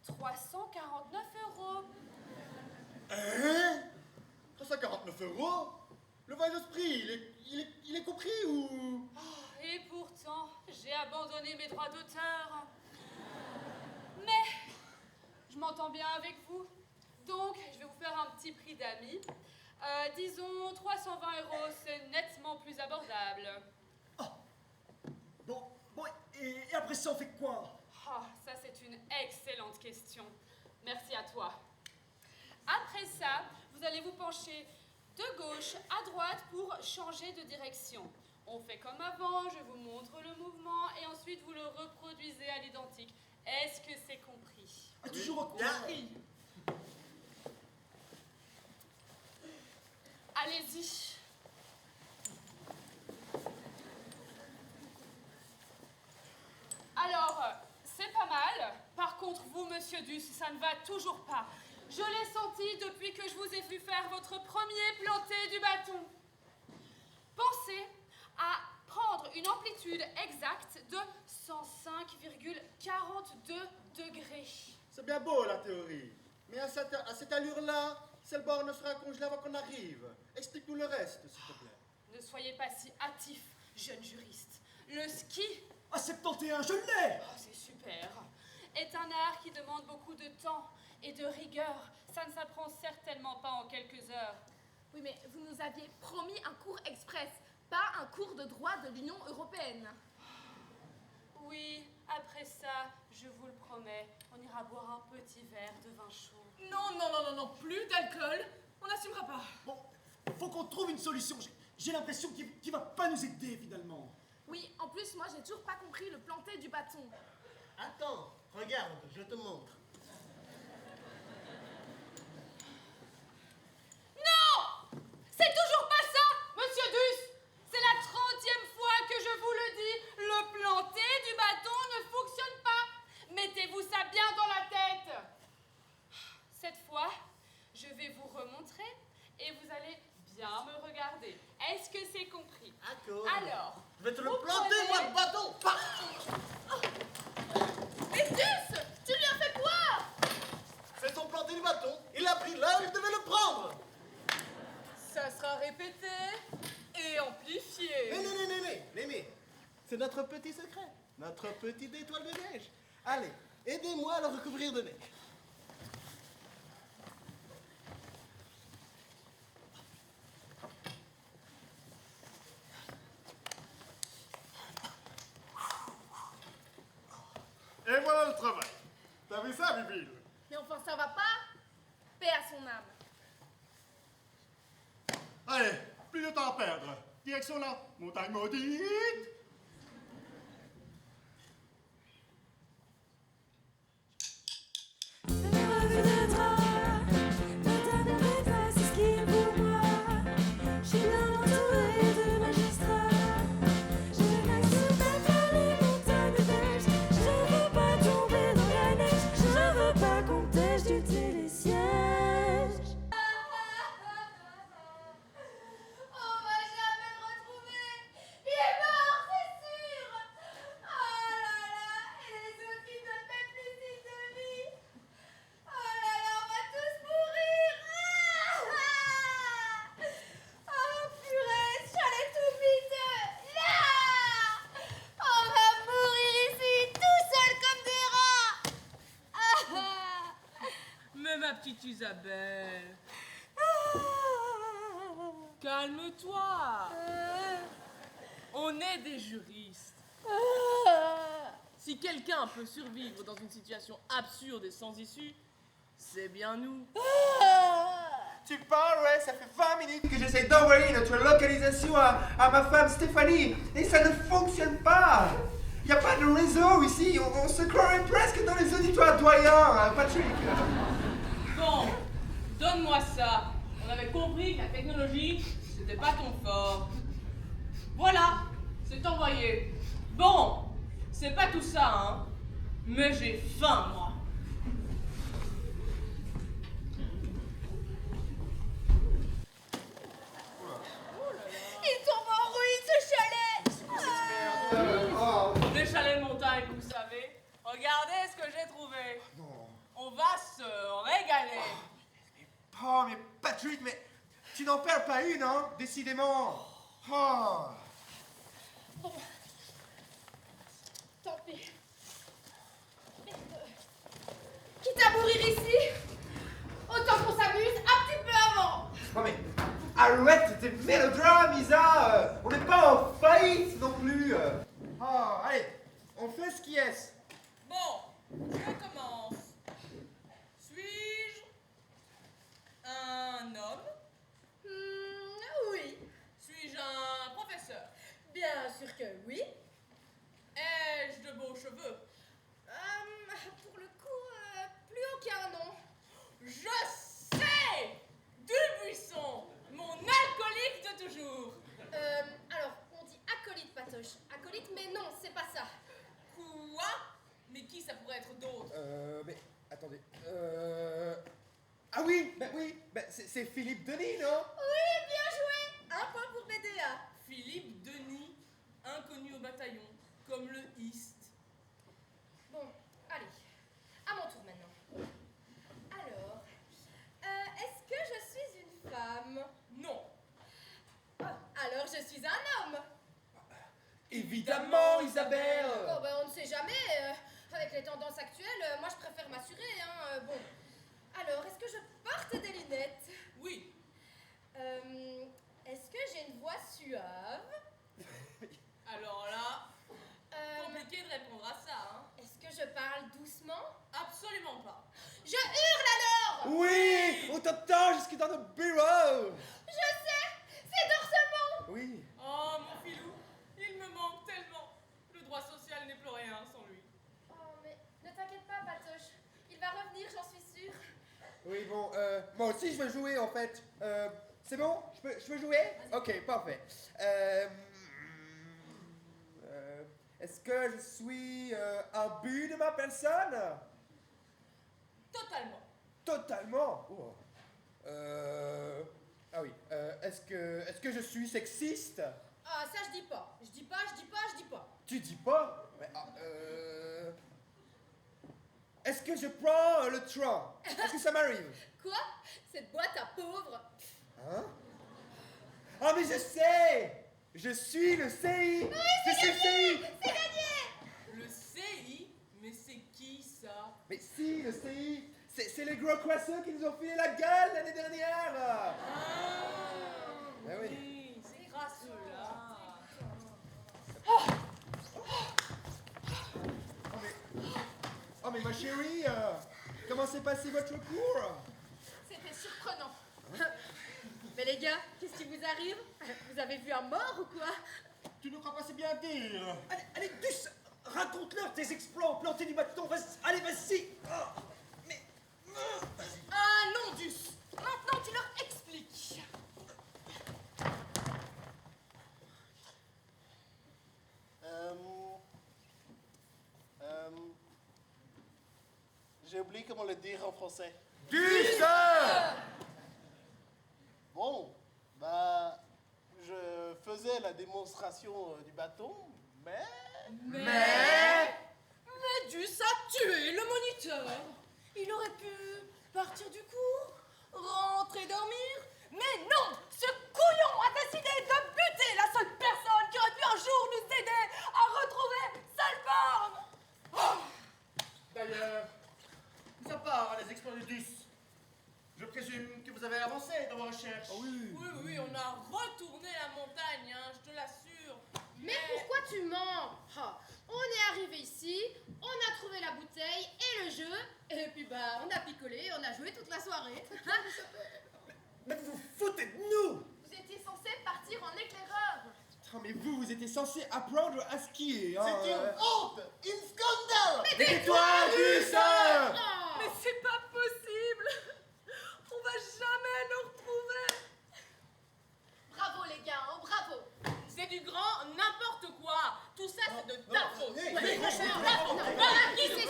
349 €. Hein? 349 €? Le voyage d'esprit, il est compris ou... Oh, et pourtant, j'ai abandonné mes droits d'auteur. Mais je m'entends bien avec vous, donc je vais vous faire un petit prix d'amis. Disons 320 €, c'est nettement plus abordable. Bon, et après ça, on fait quoi? Ah, ça c'est une excellente question. Merci à toi. Après ça, vous allez vous pencher de gauche à droite pour changer de direction. On fait comme avant, je vous montre le mouvement et ensuite vous le reproduisez à l'identique. Est-ce que c'est compris? Toujours compris. Allez-y. Alors, c'est pas mal. Par contre, vous, monsieur Duss, ça ne va toujours pas. Je l'ai senti depuis que je vous ai vu faire votre premier planté du bâton. Pensez à prendre une amplitude exacte de 105,42 degrés. C'est bien beau la théorie, mais à cette allure-là, c'est le bord ne sera congelé avant qu'on arrive. Explique-nous le reste, s'il te plaît. Ne soyez pas si hâtif, jeune juriste. Le ski... À 71, je l'ai! Oh, c'est super. Est un art qui demande beaucoup de temps et de rigueur. Ça ne s'apprend certainement pas en quelques heures. Oui, mais vous nous aviez promis un cours express, pas un cours de droit de l'Union européenne. Oui, après ça, je vous le promets, on ira boire un petit verre de vin chaud. Non, plus d'alcool. On n'assumera pas. Bon, faut qu'on trouve une solution. J'ai l'impression qu'il va pas nous aider, finalement. Oui, en plus, moi, j'ai toujours pas compris le planté du bâton. Attends, regarde, je te montre. Non! C'est toujours pas ça, monsieur Duss! C'est la 30e fois que je vous le dis, le planté du bâton ne fonctionne pas. Mettez-vous ça bien dans la tête. Cette fois, je vais vous remontrer et vous allez bien me regarder. Est-ce que c'est compris? D'accord. Alors, Je vais te le vous planter, prenez- moi, le bâton! Mais Duss, tu lui as fait quoi? C'est son planté du bâton. Il l'a pris là où il devait le prendre. Ça sera répété et amplifié. Néné, c'est notre petit secret, notre petite étoile de neige. Allez, aidez-moi à le recouvrir de neige. Et voilà le travail. T'as vu ça, Bibile? Mais enfin, ça va pas? Paix à son âme. Allez, plus de temps à perdre. Direction la montagne maudite. On va jamais le retrouver. Il est mort, c'est Calme-toi. On est des juristes. Si quelqu'un peut survivre dans une situation absurde et sans issue, c'est bien nous. Tu parles, ouais, ça fait 20 minutes que j'essaie d'envoyer notre localisation à ma femme Stéphanie et ça ne fonctionne pas. Il n'y a pas de réseau ici, on se croirait presque dans les auditoires doyens, hein, Patrick. Bon, donne-moi ça. On avait compris que la technologie, c'était pas ton fort. Voilà, c'est envoyé. Bon, c'est pas tout ça, hein. Mais j'ai faim, moi. Il tombe en ruine, ce chalet. Des chalets de montagne, vous savez. Regardez ce que j'ai trouvé. On va se régaler. Oh, mais Patrick, mais tu n'en perds pas une, hein, décidément. Oh. Bon. Tant pis. Quitte à mourir ici, autant qu'on s'amuse un petit peu avant. Oh, mais arrête tes mélodrames, Isa. On n'est pas en faillite non plus. Oh, allez, on fait ce qui est. Bon, je commence. Suis-je un homme? Oui. Suis-je un professeur? Bien sûr que oui. Ai-je de beaux cheveux? Pour le coup, plus aucun nom. Je sais! Dubuisson, mon alcoolique de toujours. Alors, on dit acolyte, Patoche. Acolyte, mais non, c'est pas ça. Quoi? Mais qui ça pourrait être d'autre? Mais attendez. Ah oui, c'est Philippe Denis, non? Oui, bien joué. Un point pour BDA. Philippe Denis, inconnu au bataillon, comme le East. Bon, allez. À mon tour maintenant. Alors, est-ce que je suis une femme? Non. Alors, je suis un homme. Évidemment, Isabelle. Bon, ben, on ne sait jamais. Avec les tendances actuelles, moi, je préfère m'assurer, hein. Bon. Alors, est-ce que je porte des lunettes? Oui. Est-ce que j'ai une voix suave? Alors là, compliqué de répondre à ça, hein. Est-ce que je parle doucement? Absolument pas. Je hurle alors! Oui, on t'entend jusque dans nos bureaux. Je sais! C'est Dorsement! Oui. Oh, mon filou, il me manque tellement. Le droit social n'est plus rien sans lui. Oh, mais ne t'inquiète pas, Patoche. Il va revenir, j'en suis sûre. Oui, bon, moi aussi je veux jouer en fait. C'est bon? Je peux jouer? Ok, parfait. Est-ce que je suis un but de ma personne? Totalement. Totalement? Oh. Ah oui, est-ce que je suis sexiste? Ah, ça, je dis pas. Je dis pas. Tu dis pas? Mais, est-ce que je prends le train? Est-ce que ça m'arrive? Quoi? Cette boîte à pauvres? Hein? Ah mais je sais! Je suis le CI! Oui, je suis le CI! C'est gagné! Le CI? Mais c'est qui ça? Mais si, le CI! C'est les gros croissants qui nous ont filé la gueule l'année dernière! Ah, Ben oui. oui, c'est grâce à cela. Oh mais ma chérie, comment s'est passé votre cours? C'était surprenant. Mais les gars, qu'est-ce qui vous arrive? Vous avez vu un mort ou quoi? Tu ne crois pas si bien dire. Allez, Duss, raconte-leur tes exploits au planter du bâton. Allez, vas-y. Ah non, Duss! Maintenant, tu leur expliques. J'ai oublié comment le dire en français. Duss! Bon, bah, je faisais la démonstration du bâton, mais... Mais Duss a tué le moniteur. Il aurait pu partir du cours, rentrer dormir. Mais non! Ce couillon a décidé de buter la seule personne qui aurait pu un jour nous aider à retrouver Salborn! Oh. D'ailleurs, mis à part les exploits de Duss, je présume que vous avez avancé dans vos recherches. Oui, on a Mais pourquoi tu mens? Ah, on est arrivé ici, on a trouvé la bouteille et le jeu, et puis bah on a picolé, on a joué toute la soirée. Mais vous vous foutez de nous! Vous étiez censé partir en éclaireur. Oh, mais vous étiez censé apprendre à skier. Hein, C'est une honte! Une scandale! Mais tais-toi, Gus! Mais c'est pas possible. On va jamais nous retrouver. Bravo les gars, hein, bravo. C'est du grand n'importe quoi. Tout ça, c'est de ta faute. mais- Ouais, mais- franchement, ta faute. Voilà, qui c'est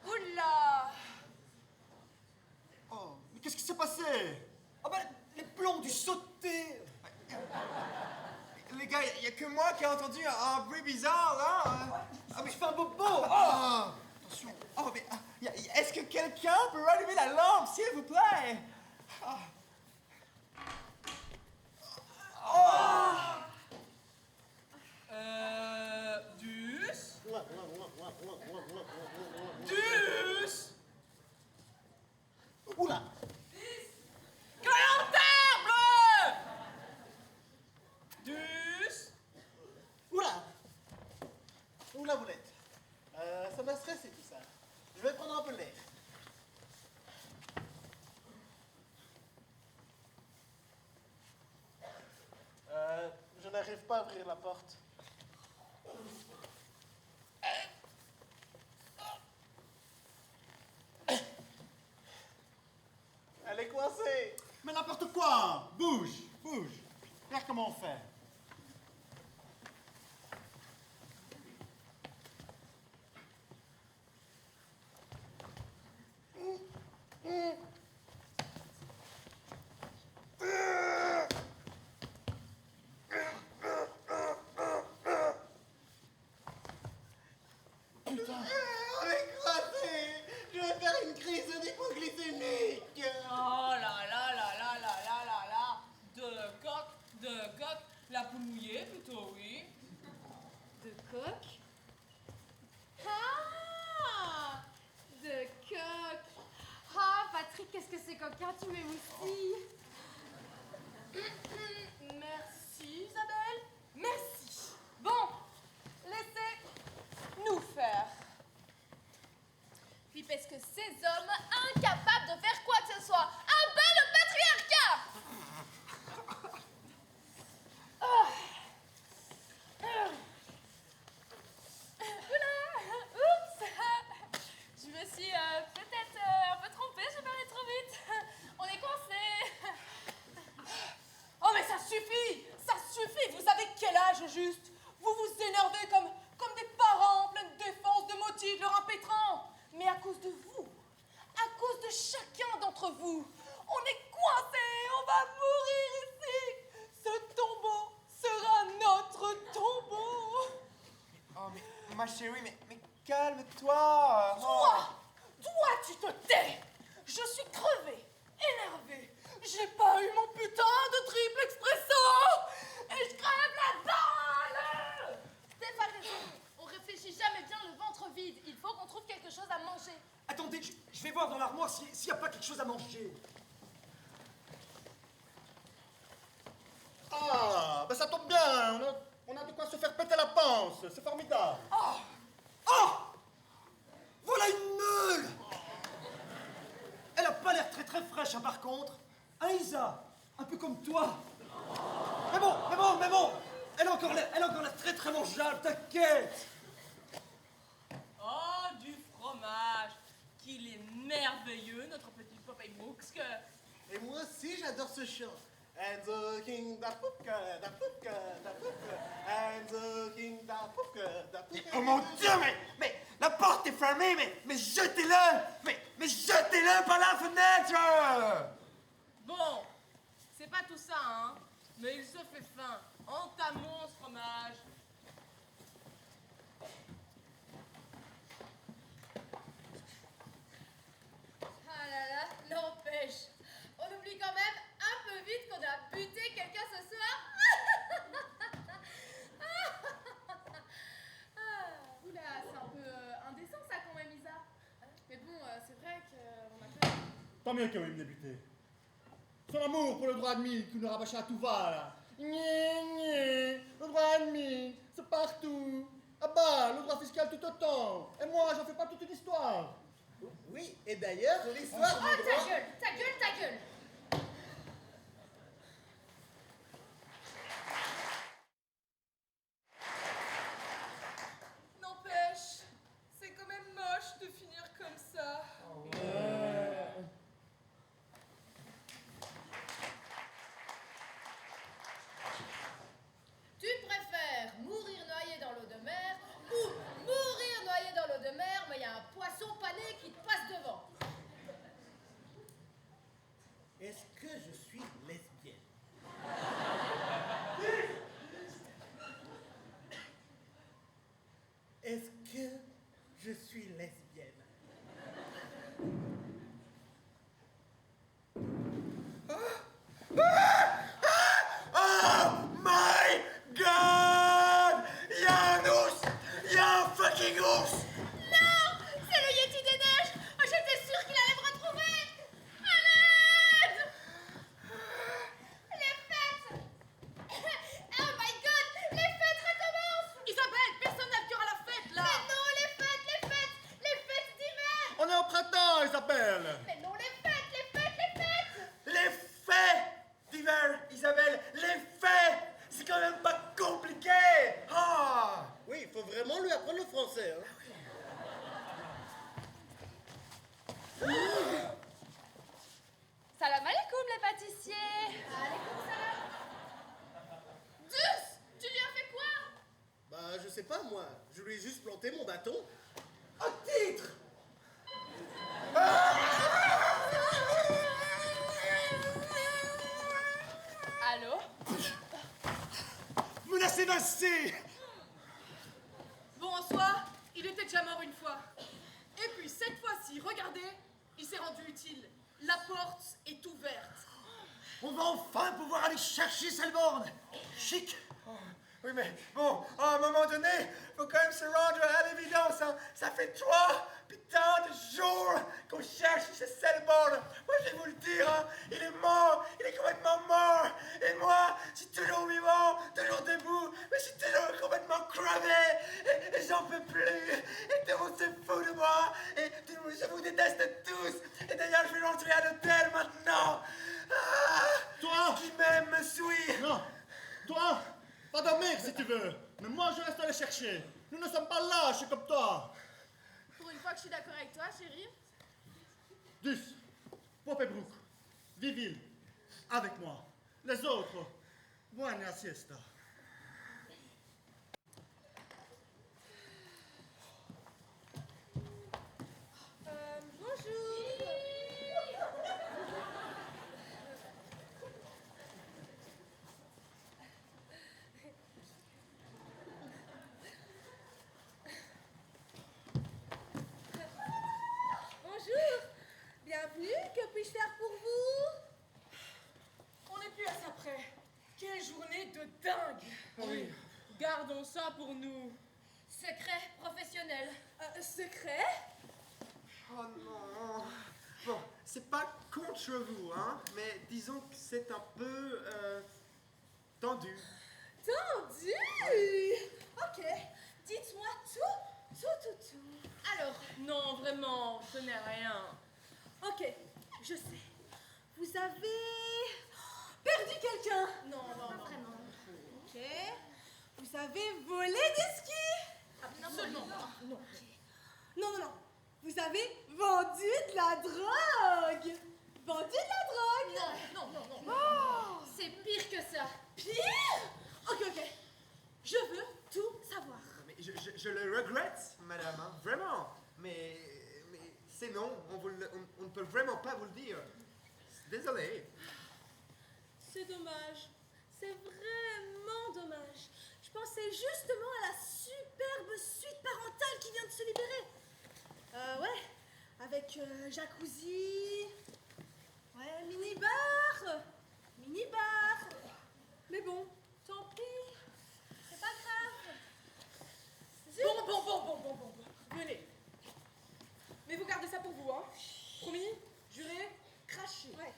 Oula. Oh, mais qu'est-ce qui s'est passé? Ah ben, les plombs du sauté. Les gars, y a que moi qui ai entendu un bruit bizarre là. Ah mais je fais un bobo. Attention. Oh, mais est-ce que quelqu'un peut rallumer la lampe, s'il vous plaît? Ah. Dus? Dus? Oula! Table! Dus? Oula! Oula, boulette. Ça m'a stressé tout ça. Je vais prendre un peu l'air. Je n'arrive pas à ouvrir la porte. Elle est coincée. Mais n'importe quoi! Bouge, bouge. Regarde comment on fait. Elle est coincée. Je vais faire une crise d'hypoglycémique. Oh là là là là là là là là. De coq, la poule mouillée plutôt, oui. De coq? Ah! De coq! Ah, Patrick, qu'est-ce que c'est coquin, tu m'émoustilles! Merci Isabelle. Merci. Bon, laissez-nous faire. Puis parce que ces hommes incapables de faire quoi que ce soit. Un bas le patriarcat! Oula! Oups! Je me suis peut-être un chérie, mais calme-toi. Toi, tu te tais. Je suis crevée, énervée. J'ai pas eu mon putain de triple expresso. Et je crève la dalle. Steph a raison. On réfléchit jamais bien le ventre vide. Il faut qu'on trouve quelque chose à manger. Attendez, je vais voir dans l'armoire s'il n'y a pas quelque chose à manger. Ah, ben ça tombe bien, on a de quoi se faire péter la panse, c'est formidable. Oh! Voilà une meule! Elle a pas l'air très très fraîche, hein, par contre. Hein, Isa? Un peu comme toi. Mais bon! Elle a encore l'air très très mangeable, t'inquiète! Oh, du fromage. Qu'il est merveilleux, notre petit Popeye Brooks. Et moi aussi, j'adore ce chant. And the king da pouka, and the king da pouka. Oh mon Dieu, mais la porte est fermée, mais jetez-le! Mais jetez-le par la fenêtre! Bon, c'est pas tout ça, hein. Mais il se fait faim. Entamons ce fromage. Ah là là, n'empêche. On oublie quand même un peu vite qu'on a buté quelqu'un ce soir. Oula, c'est un peu indécent ça quand même, Isa. Mais bon, c'est vrai qu'on a quand même... Tant mieux qu'il ait débuté. Son amour pour le droit admis qui nous rabâchait à tout va, là. Le droit admis, c'est partout. Ah bah, le droit fiscal tout autant. Et moi, j'en fais pas toute une histoire. Oui, et d'ailleurs, l'histoire Oh, du ta droit... gueule, ta gueule, ta gueule. N'empêche, c'est quand même moche de finir comme ça. Tu préfères mourir noyé dans l'eau de mer ou mourir noyé dans l'eau de mer, mais il y a un poisson pané qui te passe devant. Est-ce que je suis lesbienne? Est-ce que je suis lesbienne? Oh my God! Y'a un ours! Y'a un fucking ours! Non, c'est le Yeti des neiges. Oh, j'étais sûre qu'il allait me retrouver. À l'aide! Les fêtes! Oh my God, les fêtes recommencent! Isabelle, personne n'a le cœur à la fête là. Mais non, les fêtes d'hiver! On est au printemps, Isabelle. Mais non, les fêtes! Les faits d'hiver, Isabelle, les faits! C'est quand même pas compliqué! Ah! Oui, il faut vraiment lui apprendre le français, hein. Salam alaikum les pâtissiers. Dus, tu lui as fait quoi? Bah, je sais pas, moi. Je lui ai juste planté mon bâton. Au titre! Allô? Menacé d'incé! Bon, en soi, il était déjà mort une fois. Et puis cette fois-ci, regardez, il s'est rendu utile. La porte est ouverte. On va enfin pouvoir aller chercher Selborn. Chic. Oui, mais bon, à un moment donné, faut quand même se rendre à l'évidence, hein. Ça fait 3 putains de jours qu'on cherche ce Selborn. Moi, je vais vous le dire, hein, il est mort, il est complètement mort. Et moi, je suis toujours vivant, toujours debout, mais je suis toujours complètement crevé. Et j'en peux plus. Et tout le monde se fout de moi. Et tout le monde, je vous déteste tous. Et d'ailleurs, je vais rentrer à l'hôtel maintenant. Ah, Toi, qui m'aime me suit. non, toi, va dormir si tu veux. Mais moi, je reste à le chercher. Nous ne sommes pas lâches comme toi. Pour une fois que je suis d'accord avec toi, chérie. Dus, Popebroek, Viville, avec moi. Les autres, buona siesta. Bonjour. Oui. Gardons ça pour nous. Secret professionnel. Secret? Oh non. Bon, c'est pas contre vous, hein, mais disons que c'est un peu tendu. Tendu? Ok, dites-moi tout. Alors, Non, vraiment, ce n'est rien. Ok, je sais. Vous avez perdu quelqu'un. non, vraiment. Ok. Vous avez volé des skis. Absolument pas. Non. Vous avez vendu de la drogue. Non. C'est pire que ça. Pire? Ok. Je veux tout savoir. Mais je le regrette, madame, hein, vraiment. Mais c'est non, on ne peut vraiment pas vous le dire. Désolé. C'est dommage. C'est vraiment dommage. Je pensais justement à la superbe suite parentale qui vient de se libérer. Ouais, avec jacuzzi. Ouais, mini-bar. Mais bon, tant pis. C'est pas grave. Bon. Venez. Mais vous gardez ça pour vous, hein? Promis? Juré? Craché. Ouais.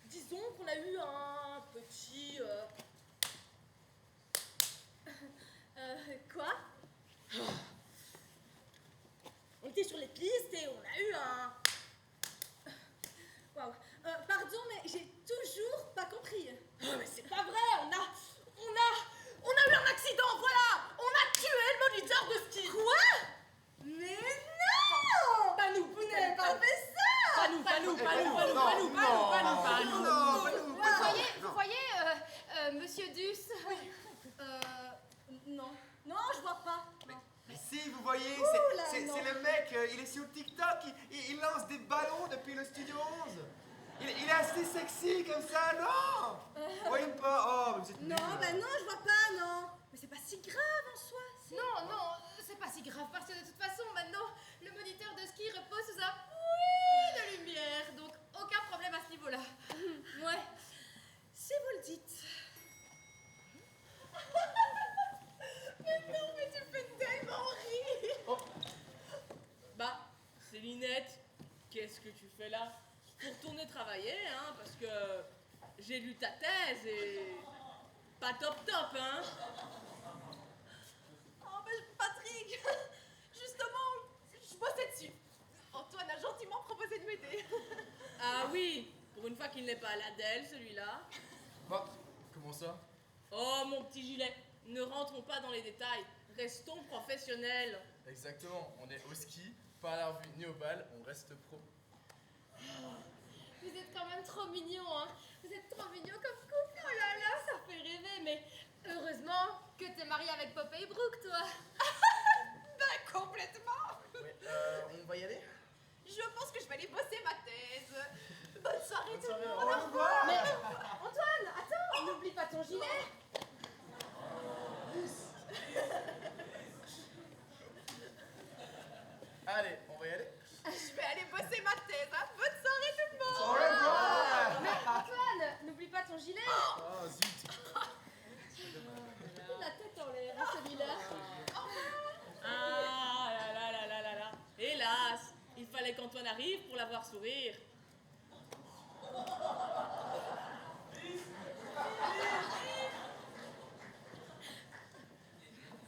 Disons qu'on a eu un petit... Quoi? On était sur les pistes et on a eu un... Waouh. Pardon, mais j'ai toujours pas compris. Oh, mais c'est pas vrai, on a eu un accident, voilà. On a tué le moniteur de ski. Quoi? Mais non! Pas nous. Vous n'avez pas fait ça! Pas nous. Vous voyez, monsieur Duss? Non, je vois pas. Mais si, vous voyez, Ouh là, c'est non. le mec, il est sur TikTok, il lance des ballons depuis le studio 11. Il est assez sexy comme ça, non? Vous voyez pas? Oh, mais c'est Non, nul. non, je vois pas, non. Mais c'est pas si grave en soi. Non, c'est pas si grave parce que de toute façon, maintenant, le moniteur de ski repose sous un puits de lumière. Donc, aucun problème à ce niveau-là. Ouais, si vous le dites. Mais tu fais tellement rire. Bah, Célinette, qu'est-ce que tu fais là? Pour retourner travailler, hein, parce que j'ai lu ta thèse et pas top, hein. Oh, mais Patrick, justement, je bossais dessus. Antoine a gentiment proposé de m'aider. Ah oui, pour une fois qu'il n'est pas à l'Adèle, celui-là. Bah, comment ça? Oh, mon petit gilet, ne rentrons pas dans les détails. Restons professionnels. Exactement, on est au ski, pas à la revue ni au bal, on reste pro. Vous êtes quand même trop mignons, hein. Vous êtes trop mignons comme couple. Oh là, ça fait rêver. Mais heureusement que t'es marié avec Popeye Brooke, toi. Complètement. Ouais, on va y aller? Je pense que je vais aller bosser ma thèse. Bonne soirée tout le monde. Au revoir. Mais Antoine, attends, n'oublie pas ton gilet. Allez, on va y aller? Je vais aller bosser ma thèse. Hein. Bonne soirée tout le monde. Au revoir. Mais Antoine, n'oublie pas ton gilet. Oh zut! La tête en l'air, hein, celui-là. Ah là. Hélas, il fallait qu'Antoine arrive pour la voir sourire.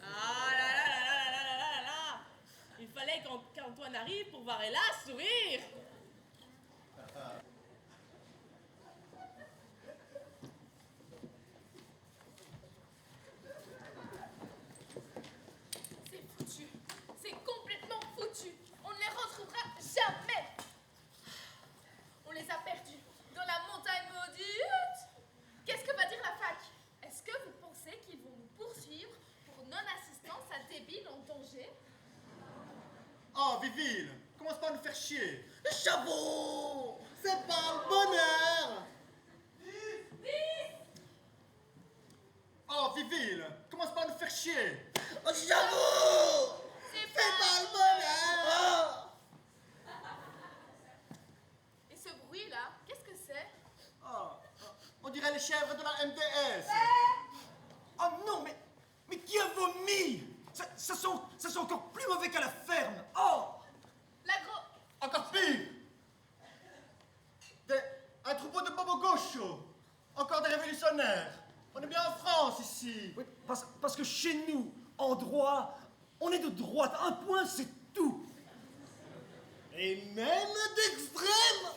Ah là. Il fallait qu'Antoine arrive pour voir Hélas sourire. C'est foutu. C'est complètement foutu. On ne les retrouvera jamais. On les a perdus dans la montagne maudite. Qu'est-ce que va dire la fac? Est-ce que vous pensez qu'ils vont nous poursuivre pour non-assistance à débile en danger? Oh, Viville, commence pas à nous faire chier. Chabot, c'est pas le bonheur. Oh, Viville, commence pas à nous faire chier. Oh, Chabot, c'est pas le bonheur. Et ce bruit-là, qu'est-ce que c'est? Oh, on dirait les chèvres de la MDS. révolutionnaire. On est bien en France ici. Oui, parce que chez nous, en droit, on est de droite. Un point, c'est tout. Et même d'extrême.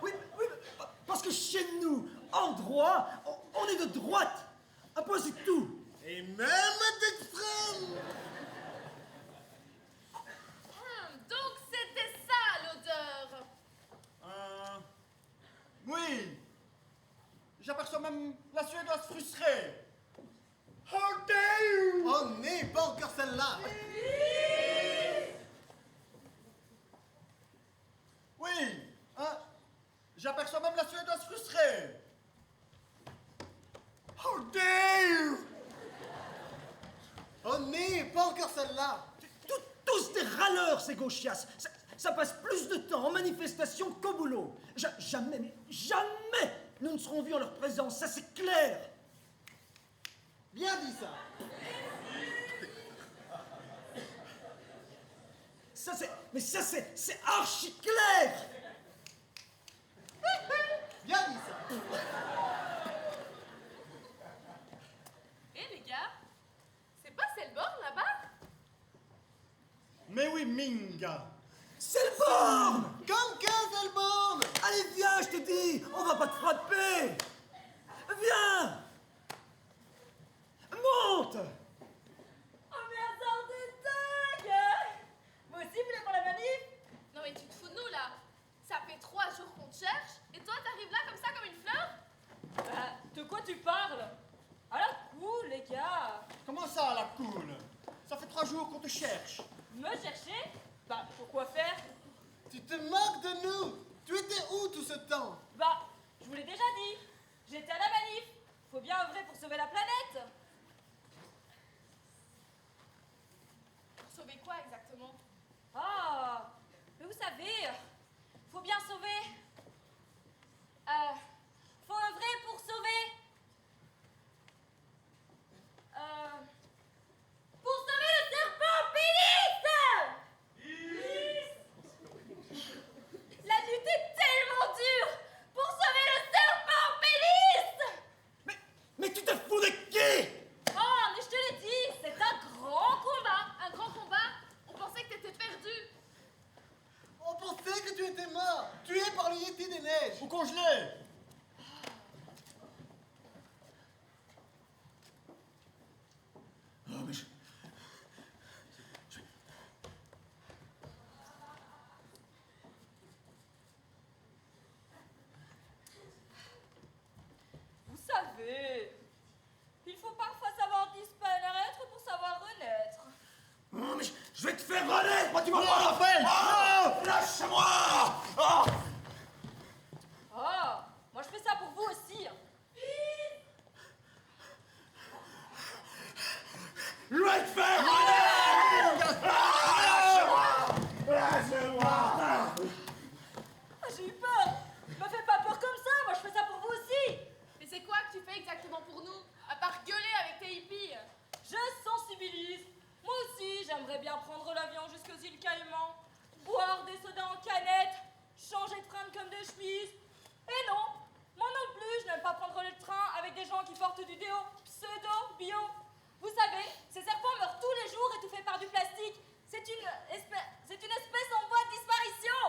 Oui, parce que chez nous, en droit, on est de droite. Un point, c'est tout. Et même d'extrême. Donc c'était ça l'odeur. Oui. J'aperçois même la Suédoise frustrée. How dare you! Oh, n'est pas encore celle-là. Oui. J'aperçois même la Suédoise frustrée. How dare you! Oh, n'est pas encore celle-là. Tous des râleurs, ces gauchias. Ça passe plus de temps en manifestation qu'au boulot. Jamais, mais jamais nous ne serons vus en leur présence, ça c'est clair. Bien dit ça. Ça c'est archi clair. Bien dit ça. Eh les gars, c'est pas Selborn là-bas? Mais oui, Minga. Selborn! Comme 15 Selborn. Allez, viens, je te dis, on va pas te frapper. Viens. Monte. Oh merde, de dingue! Vous aussi, vous voulez pour la manif? Non mais tu te fous de nous là. Ça fait 3 jours qu'on te cherche et toi t'arrives là comme ça comme une fleur? Bah, de quoi tu parles? À la cool, les gars! Comment ça, la cool? Ça fait 3 jours qu'on te cherche. Me chercher? Bah, pourquoi faire? Tu te moques de nous. Tu étais où tout ce temps? Bah, je vous l'ai déjà dit. J'étais à la manif. Faut bien œuvrer pour sauver la planète. Pour sauver quoi exactement? Ah, mais vous savez, faut bien sauver. Faut œuvrer pour sauver. Pour sauver le serpent pénis. La lutte est tellement dure pour sauver le serpent pénis. Mais tu te fous de qui? Oh, mais je te l'ai dit, c'est un grand combat. Un grand combat? On pensait que t'étais perdu. On pensait que tu étais mort. Tué par le Yéti des neiges. Ou congelé. Oh, mais Vous savez, il faut parfois savoir disparaître pour savoir renaître. Oh, mais je vais te faire renaître. Moi, tu m'as Non, pas. Raphaël, Oh, lâche-moi. Oh. Oh, moi je fais ça pour vous aussi. Je vais te faire renaître. Ah, lâche-moi. Lâche-moi. Ah, j'ai eu peur. Me fais pas peur comme ça, moi je fais ça pour vous aussi. Mais c'est quoi que tu fais exactement pour nous? À part gueuler avec tes hippies? Je sensibilise. Moi aussi, j'aimerais bien prendre l'avion jusqu'aux îles Caïmans, boire des sodas en canette, changer de fringues comme de chemise. Et non, moi non plus, je n'aime pas prendre le train avec des gens qui portent du déo pseudo-bio. Vous savez, ces serpents meurent tous les jours étouffés par du plastique. C'est une espèce en voie de disparition.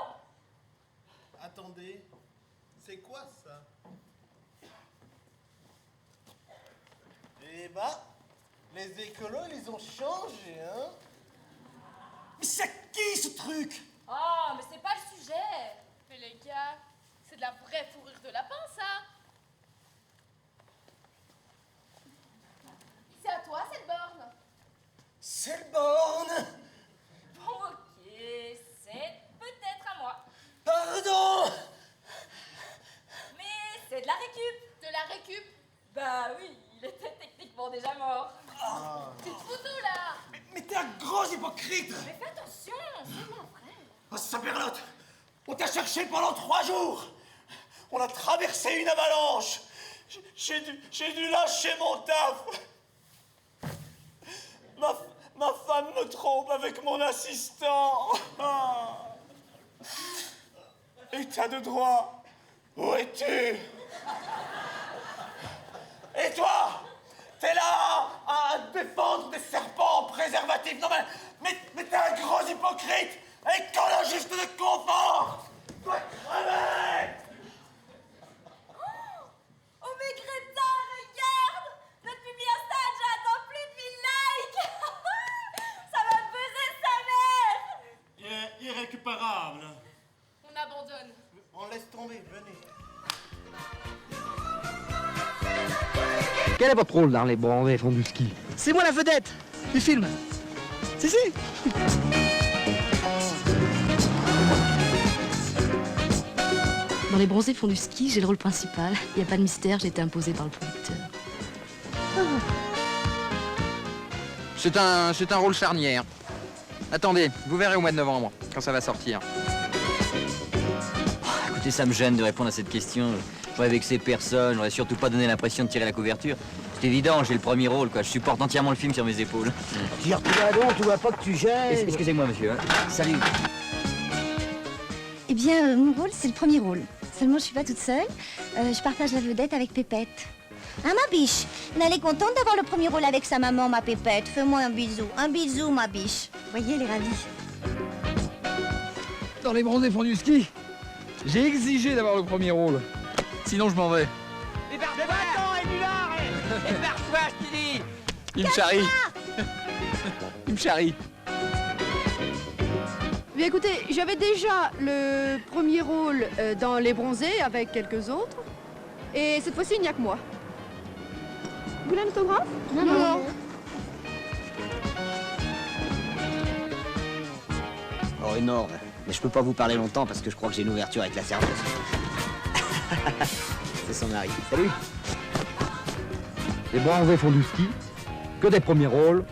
Attendez, c'est quoi ça? Eh bah, les écolos, ils ont changé, hein? Mais c'est qui ce truc? Oh, mais c'est pas le sujet. Mais les gars, c'est de la vraie fourrure de lapin ça. C'est à toi cette borne. Selborn. Bon, ok, c'est peut-être à moi. Pardon. Mais c'est de la récup. De la récup? Bah oui, il était techniquement déjà mort. Tu te fous de nous là? Mais t'es un gros hypocrite. Mais fais attention, c'est mon frère. Oh, saperlotte. On t'a cherché pendant 3 jours. On a traversé une avalanche. J'ai dû lâcher mon taf. Ma femme me trompe avec mon assistant. État de droit, où es-tu? Et toi, t'es là à défendre des serpents en préservatif. Non mais t'es un gros hypocrite, écologiste de confort. Toi crever. Oh mes crétins, regarde! Notre publie Insta a déjà atteint plus de 1000 likes! Ça va buzzer sa mère! Irrécupérable. On abandonne. On laisse tomber, venez. Quel est votre rôle dans Les Bronzés font du ski? C'est moi la vedette du film. Si. Dans Les Bronzés font du ski, j'ai le rôle principal. Il n'y a pas de mystère, j'ai été imposée par le producteur. C'est un rôle charnière. Attendez, vous verrez au mois de novembre, quand ça va sortir. Écoutez, ça me gêne de répondre à cette question. J'aurais vexé personne, j'aurais surtout pas donné l'impression de tirer la couverture. C'est évident, j'ai le premier rôle, quoi. Je supporte entièrement le film sur mes épaules. Tire-toi donc, tu vois pas que tu gênes. Excusez-moi, monsieur. Salut. Eh bien, mon rôle, c'est le premier rôle. Seulement, je suis pas toute seule. Je partage la vedette avec Pépette. Hein, ma biche? Elle est contente d'avoir le premier rôle avec sa maman, ma Pépette. Fais-moi un bisou. Un bisou, ma biche. Vous voyez, elle est ravie. Dans Les Bronzés font du ski, j'ai exigé d'avoir le premier rôle. Sinon, je m'en vais. Mais va-t'en, Édulard. Barre-toi, je te dis. Il me charrie. Il me charrie. Bien écoutez, j'avais déjà le premier rôle dans Les Bronzés avec quelques autres. Et cette fois-ci, il n'y a que moi. Vous voulez un autographe? Non. Oh, énorme. Mais je peux pas vous parler longtemps parce que je crois que j'ai une ouverture avec la serveuse. C'est son mari. Salut. Les Bronzés font du ski, que des premiers rôles,